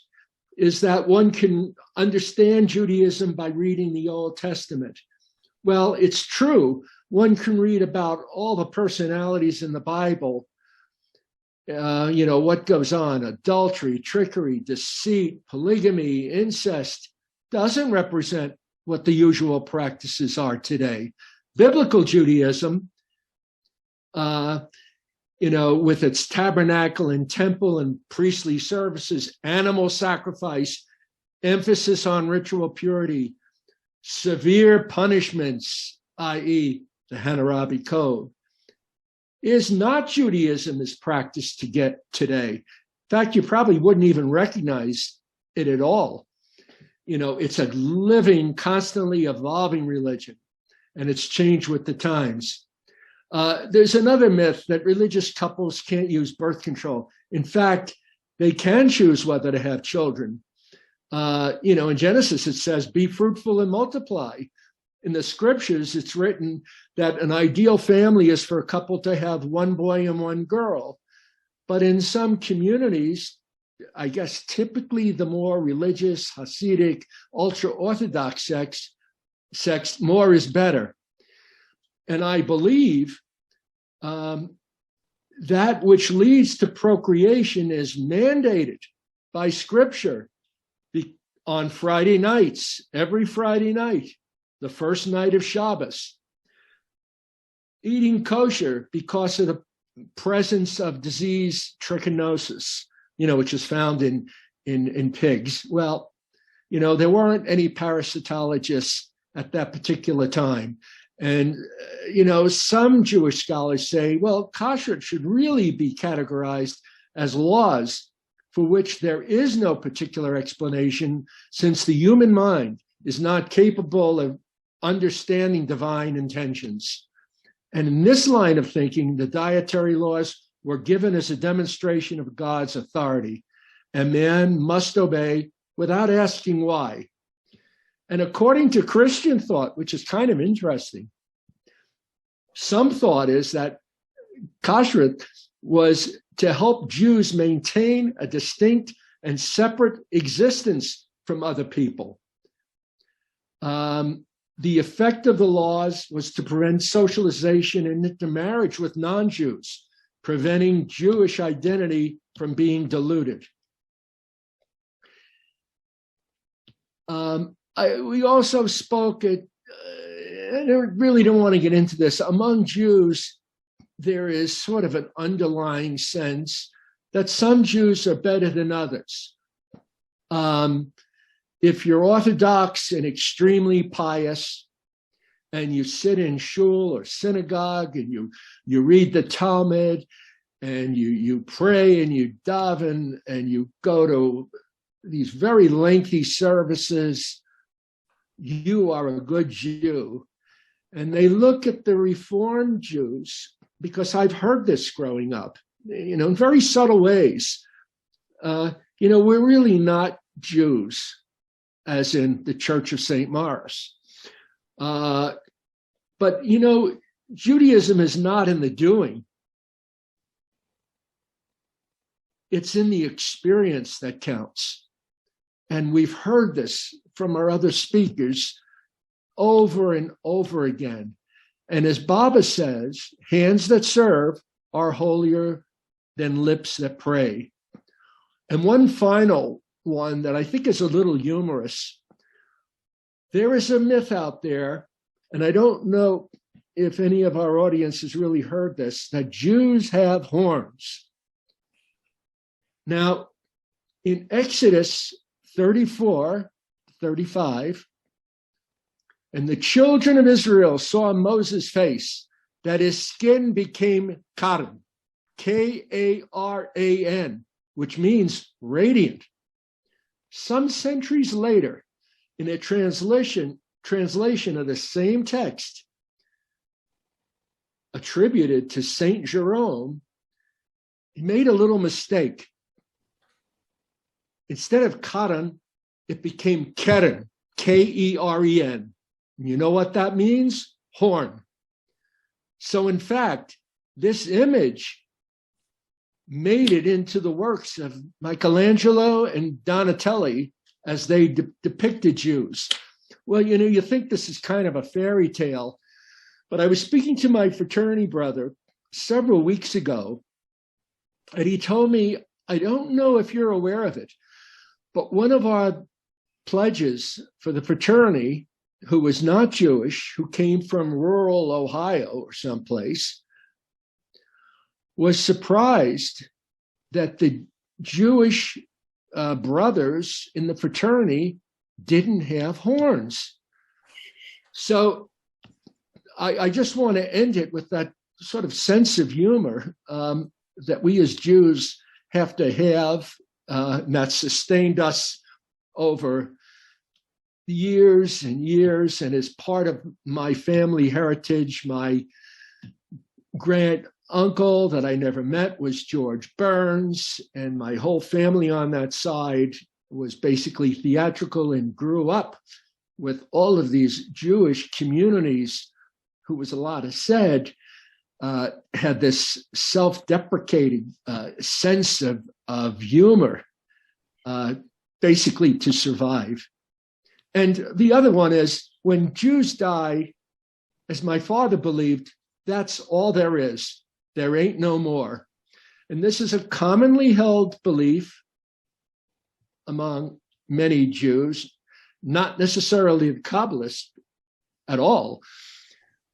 is that one can understand Judaism by reading the Old Testament. Well, it's true. One can read about all the personalities in the Bible, what goes on, adultery, trickery, deceit, polygamy, incest, doesn't represent what the usual practices are today. Biblical Judaism, with its tabernacle and temple and priestly services, animal sacrifice, emphasis on ritual purity, severe punishments, i.e., the Hammurabi Code, is not Judaism as practiced today. In fact, you probably wouldn't even recognize it at all. It's a living, constantly evolving religion, and it's changed with the times. There's another myth that religious couples can't use birth control. In fact, they can choose whether to have children. In Genesis, it says, be fruitful and multiply. In the scriptures, it's written that an ideal family is for a couple to have one boy and one girl. But in some communities, I guess typically the more religious, Hasidic, ultra-Orthodox sects, more is better. And I believe that which leads to procreation is mandated by Scripture on Friday nights, every Friday night, the first night of Shabbos. Eating kosher because of the presence of disease trichinosis, which is found in pigs. Well, there weren't any parasitologists at that particular time. And, some Jewish scholars say, well, kashrut should really be categorized as laws for which there is no particular explanation, since the human mind is not capable of understanding divine intentions. And in this line of thinking, the dietary laws were given as a demonstration of God's authority, and man must obey without asking why. And according to Christian thought, which is kind of interesting, some thought is that kashrut was to help Jews maintain a distinct and separate existence from other people. The effect of the laws was to prevent socialization and intermarriage with non-Jews, preventing Jewish identity from being diluted. We also spoke at, I really don't want to get into this, among Jews, there is sort of an underlying sense that some Jews are better than others. If you're Orthodox and extremely pious, and you sit in shul or synagogue and you read the Talmud and you pray and you daven and you go to these very lengthy services, you are a good Jew. And they look at the Reformed Jews, because I've heard this growing up, in very subtle ways. We're really not Jews, as in the Church of St. Maurice. But Judaism is not in the doing. It's in the experience that counts. And we've heard this from our other speakers over and over again. And as Baba says, hands that serve are holier than lips that pray. And one final one that I think is a little humorous. There is a myth out there, and I don't know if any of our audience has really heard this, that Jews have horns. Now, in Exodus 34:35, and the children of Israel saw Moses' face, that his skin became Karan, K-A-R-A-N, which means radiant. Some centuries later, in a translation of the same text attributed to Saint Jerome, he made a little mistake. Instead of Karan, it became Keren, K-E-R-E-N. And you know what that means? Horn. So in fact, this image made it into the works of Michelangelo and Donatelli as they depicted Jews. Well, you think this is kind of a fairy tale, but I was speaking to my fraternity brother several weeks ago, and he told me, I don't know if you're aware of it, but one of our pledges for the fraternity, who was not Jewish, who came from rural Ohio or someplace, was surprised that the Jewish brothers in the fraternity didn't have horns. So I just want to end it with that sort of sense of humor that we as Jews have to have, and that sustained us over years and years, and is part of my family heritage. My grand uncle that I never met was George Burns, and my whole family on that side was basically theatrical and grew up with all of these Jewish communities, who was a lot of said, had this self-deprecating sense of humor, basically to survive. And the other one is, when Jews die, as my father believed, that's all there is. There ain't no more. And this is a commonly held belief among many Jews, not necessarily the Kabbalists at all,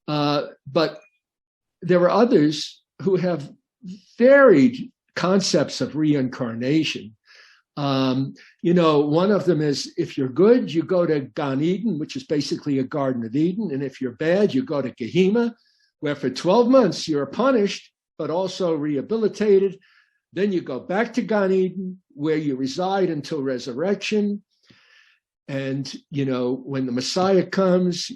but there are others who have varied concepts of reincarnation. One of them is, if you're good, you go to Gan Eden, which is basically a Garden of Eden. And if you're bad, you go to Gehenna, where for 12 months you're punished, but also rehabilitated. Then you go back to Gan Eden, where you reside until resurrection. And, when the Messiah comes,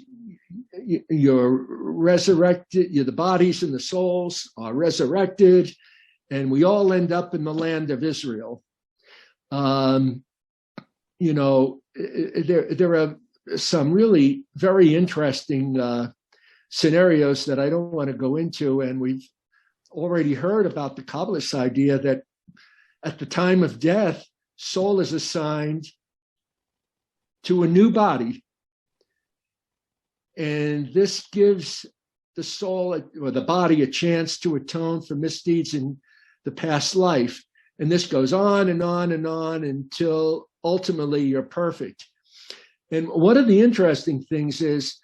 you're resurrected, the bodies and the souls are resurrected, and we all end up in the land of Israel. There are some really very interesting scenarios that I don't want to go into, and we've already heard about the Kabbalist idea that at the time of death, soul is assigned to a new body. And this gives the soul or the body a chance to atone for misdeeds in the past life. And this goes on and on and on until ultimately you're perfect. And one of the interesting things is,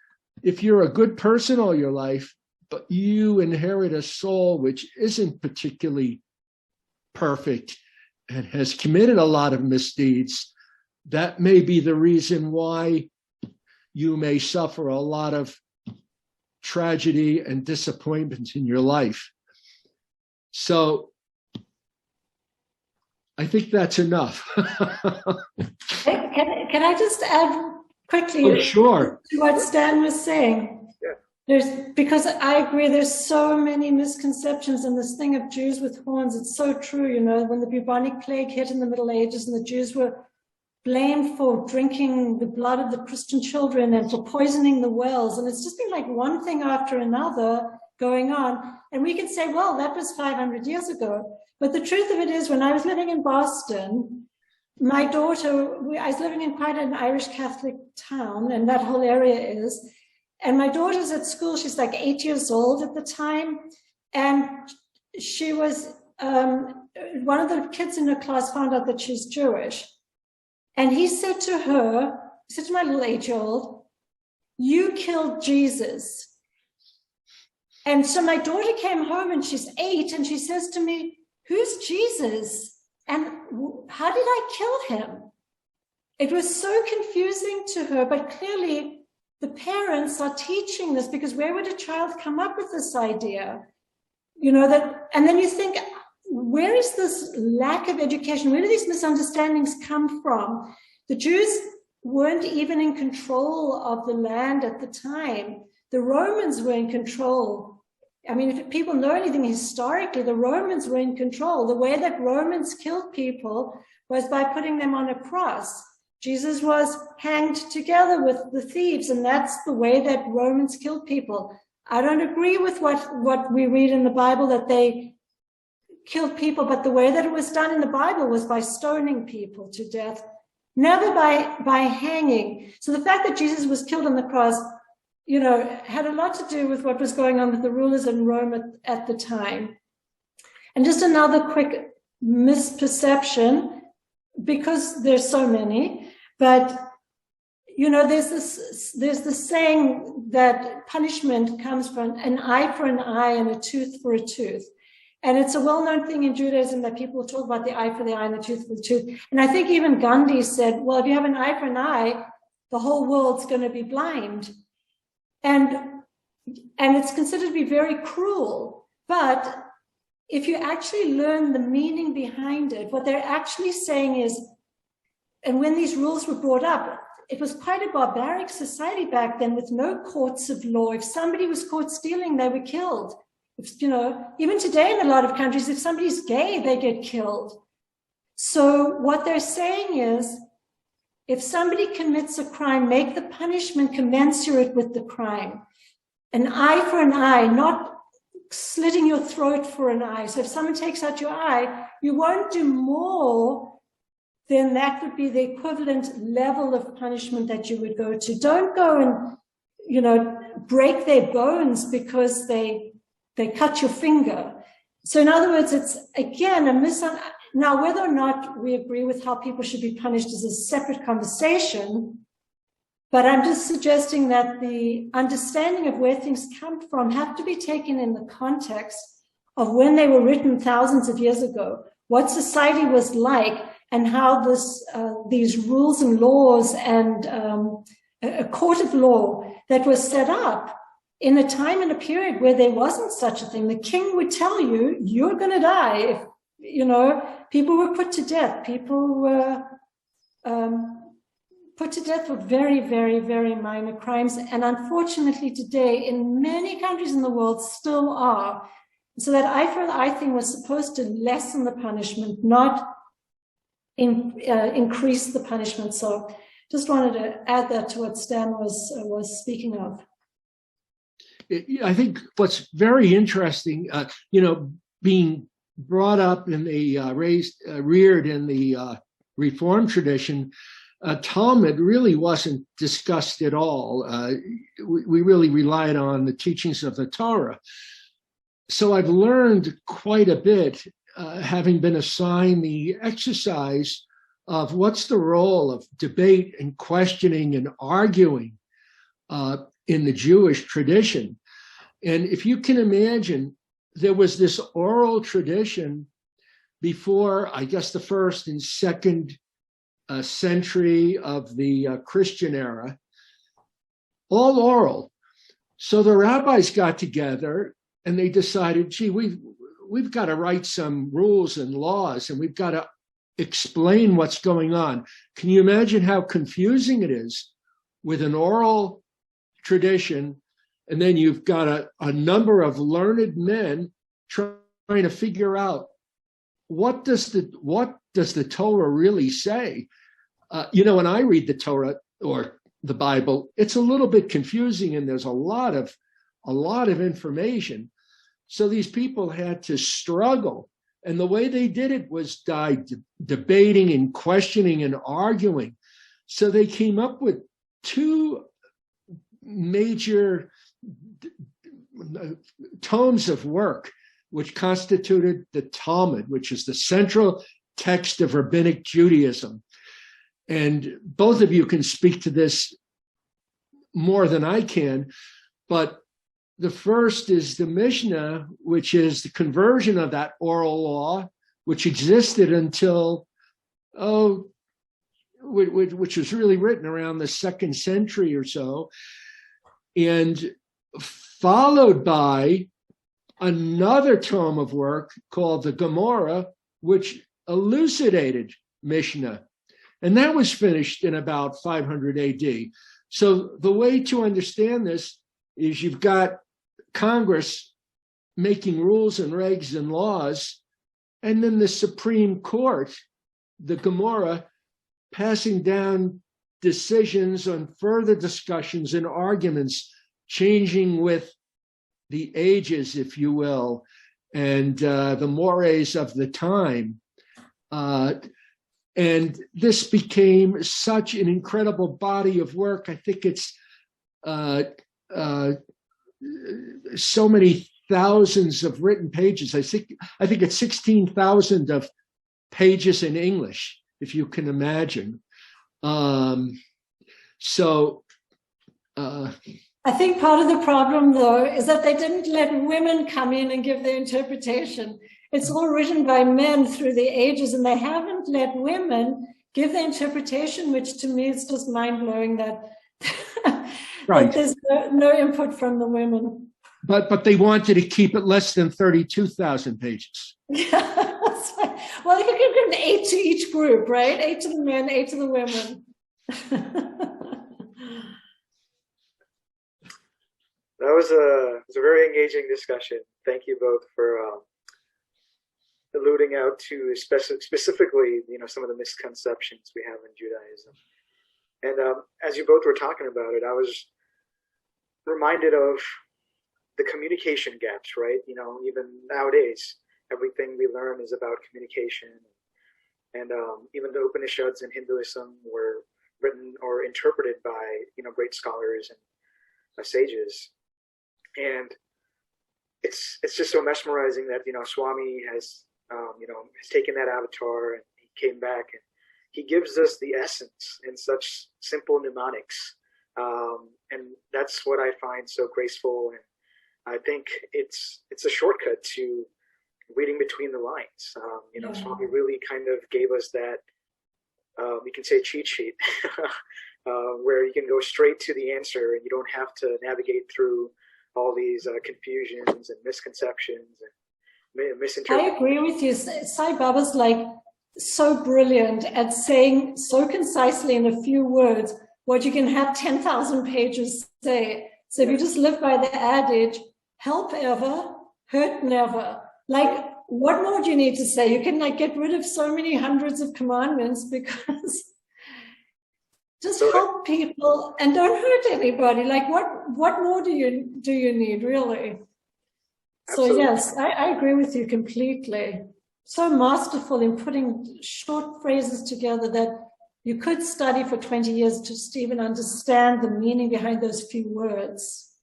if you're a good person all your life, but you inherit a soul which isn't particularly perfect and has committed a lot of misdeeds, that may be the reason why you may suffer a lot of tragedy and disappointment in your life. So I think that's enough. Can I just add quickly sure. to what Stan was saying? Because I agree, there's so many misconceptions, and this thing of Jews with horns, it's so true. When the bubonic plague hit in the Middle Ages and the Jews were blamed for drinking the blood of the Christian children and for poisoning the wells, and it's just been like one thing after another going on. And we can say, well, that was 500 years ago. But the truth of it is, when I was living in Boston, my daughter, I was living in quite an Irish Catholic town, and that whole area is, and my daughter's at school, she's like 8 years old at the time, and she was, one of the kids in her class found out that she's Jewish. And he said to my little 8-year-old, "You killed Jesus." And so my daughter came home, and she's 8, and she says to me, "Who's Jesus? And how did I kill him?" It was so confusing to her, but clearly the parents are teaching this, because where would a child come up with this idea? And then you think, where is this lack of education? Where do these misunderstandings come from? The Jews weren't even in control of the land at the time. The Romans were in control. I mean, if people know anything historically, the Romans were in control. The way that Romans killed people was by putting them on a cross. Jesus was hanged together with the thieves, and that's the way that Romans killed people. I don't agree with what we read in the Bible, that they killed people, but the way that it was done in the Bible was by stoning people to death, never by hanging. So the fact that Jesus was killed on the cross, had a lot to do with what was going on with the rulers in Rome at the time. And just another quick misperception, because there's so many, but there's this saying that punishment comes from an eye for an eye and a tooth for a tooth. And it's a well-known thing in Judaism that people talk about the eye for the eye and the tooth for the tooth. And I think even Gandhi said, well, if you have an eye for an eye, the whole world's going to be blind. And it's considered to be very cruel. But if you actually learn the meaning behind it, what they're actually saying is, and when these rules were brought up, it was quite a barbaric society back then with no courts of law. If somebody was caught stealing, they were killed. Even today in a lot of countries, if somebody's gay, they get killed. So what they're saying is, if somebody commits a crime, make the punishment commensurate with the crime. An eye for an eye, not slitting your throat for an eye. So if someone takes out your eye, you won't do more than that would be the equivalent level of punishment that you would go to. Don't go and, break their bones because they cut your finger. So in other words, it's, again, now, whether or not we agree with how people should be punished is a separate conversation, but I'm just suggesting that the understanding of where things come from have to be taken in the context of when they were written thousands of years ago, what society was like, and how these rules and laws and a court of law that was set up in a time and a period where there wasn't such a thing. The king would tell you, you're going to die. If, people were put to death. People were put to death for very, very, very minor crimes. And unfortunately today, in many countries in the world, still are. So that eye for eye thing was supposed to lessen the punishment, not increase the punishment. So just wanted to add that to what Stan was speaking of. I think what's very interesting, being brought up in the reared in the Reform tradition, Talmud really wasn't discussed at all. We really relied on the teachings of the Torah. So I've learned quite a bit, having been assigned the exercise of what's the role of debate and questioning and arguing in the Jewish tradition. And if you can imagine, there was this oral tradition before, I guess, the first and second century of the Christian era, all oral. So the rabbis got together and they decided, gee, we've got to write some rules and laws, and we've got to explain what's going on. Can you imagine how confusing it is with an oral tradition, and then you've got a number of learned men trying to figure out what does the Torah really say? When I read the Torah or the Bible, it's a little bit confusing, and there's a lot of information. So these people had to struggle, and the way they did it was by debating and questioning and arguing. So they came up with two major tomes of work, which constituted the Talmud, which is the central text of rabbinic Judaism. And both of you can speak to this more than I can, but the first is the Mishnah, which is the conversion of that oral law, which existed until, which was really written around the 2nd century or so, and followed by another tome of work called the Gematria, which elucidated Mishnah. And that was finished in about 500 AD. So the way to understand this is you've got Congress making rules and regs and laws, and then the Supreme Court, the Gematria, passing down decisions on further discussions and arguments, changing with the ages, if you will. and the mores of the time. And this became such an incredible body of work. I think it's so many thousands of written pages. I think it's 16,000 of pages in English, if you can imagine. I think part of the problem, though, is that they didn't let women come in and give their interpretation. It's all written by men through the ages, and they haven't let women give their interpretation, which to me is just mind-blowing that, right. that there's no input from the women. But they wanted to keep it less than 32,000 pages. Yeah, that's right. Well, you could give an 8 to each group, right? 8 to the men, 8 to the women. That was a very engaging discussion. Thank you both for alluding out to specifically, some of the misconceptions we have in Judaism. And as you both were talking about it, I was reminded of the communication gaps, right? Even nowadays, everything we learn is about communication. And even the Upanishads in Hinduism were written or interpreted by, great scholars and sages. And it's just so mesmerizing that, Swami has taken that avatar and he came back and he gives us the essence in such simple mnemonics. And that's what I find so graceful. And I think it's a shortcut to reading between the lines. Swami really kind of gave us that, we can say cheat sheet, where you can go straight to the answer and you don't have to navigate through all these confusions and misconceptions and misinterpretations. I agree with you. Sai Baba's so brilliant at saying so concisely in a few words what you can have 10,000 pages say. So if you just live by the adage, help ever, hurt never. What more do you need to say? You can get rid of so many hundreds of commandments because just help people and don't hurt anybody. What more do you need, really? Absolutely. So yes, I agree with you completely. So masterful in putting short phrases together that you could study for 20 years to just even understand the meaning behind those few words.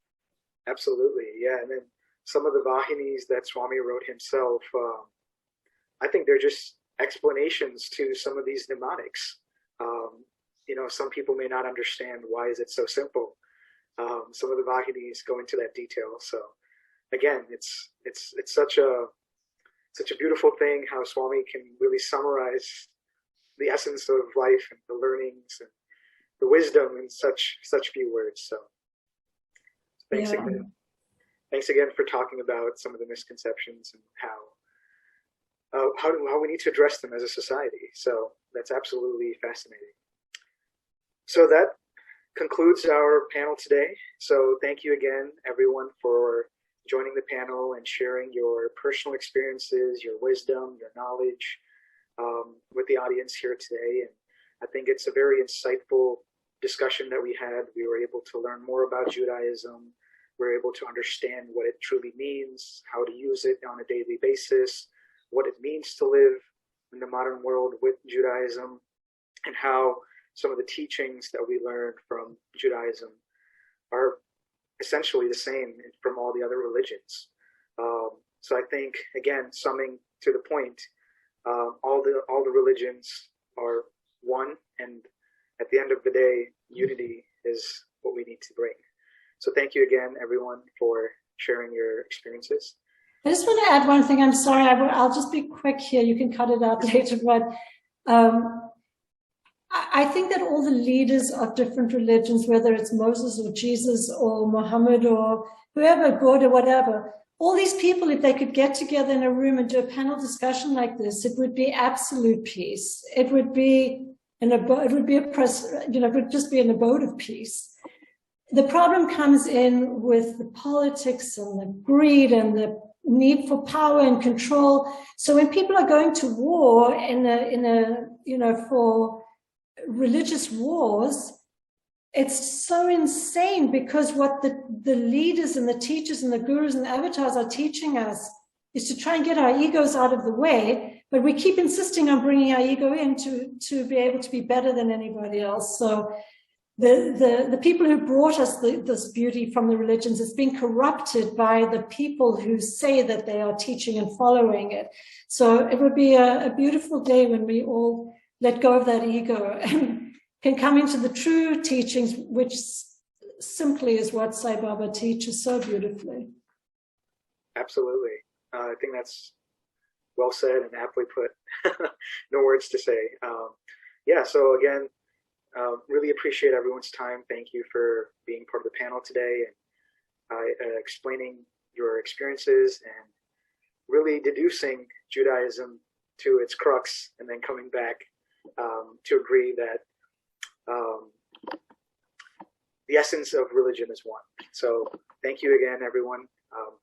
Absolutely, yeah. And then some of the Vahinis that Swami wrote himself, I think they're just explanations to some of these mnemonics. Some people may not understand why is it so simple. Some of the Vahinis go into that detail. So again, it's such a beautiful thing how Swami can really summarize the essence of life and the learnings and the wisdom in such few words. So thanks again. Thanks again for talking about some of the misconceptions and how we need to address them as a society. So that's absolutely fascinating. So that concludes our panel today. So thank you again, everyone, for joining the panel and sharing your personal experiences, your wisdom, your knowledge with the audience here today. And I think it's a very insightful discussion that we had. We were able to learn more about Judaism. We were able to understand what it truly means, how to use it on a daily basis, what it means to live in the modern world with Judaism, and how some of the teachings that we learned from Judaism are essentially the same from all the other religions. So I think, again, summing to the point, all the religions are one, and at the end of the day, unity is what we need to bring. So thank you again, everyone, for sharing your experiences. I just want to add one thing. I'm sorry, I'll just be quick here. You can cut it out later, but I think that all the leaders of different religions, whether it's Moses or Jesus or Muhammad or whoever, God or whatever, all these people, if they could get together in a room and do a panel discussion like this, it would be absolute peace. It would be it would just be an abode of peace. The problem comes in with the politics and the greed and the need for power and control. So when people are going to war for religious wars, it's so insane because what the leaders and the teachers and the gurus and the avatars are teaching us is to try and get our egos out of the way, but we keep insisting on bringing our ego in to be able to be better than anybody else. So the people who brought us this beauty from the religions is being corrupted by the people who say that they are teaching and following it. So it would be a beautiful day when we all let go of that ego and can come into the true teachings, which simply is what Sai Baba teaches so beautifully. Absolutely. I think that's well said and aptly put. No words to say. So again, really appreciate everyone's time. Thank you for being part of the panel today and explaining your experiences and really deducing Judaism to its crux and then coming back to agree that the essence of religion is one. So thank you again, everyone.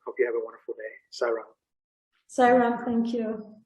Hope you have a wonderful day. Sai Ram. Sai Ram, thank you.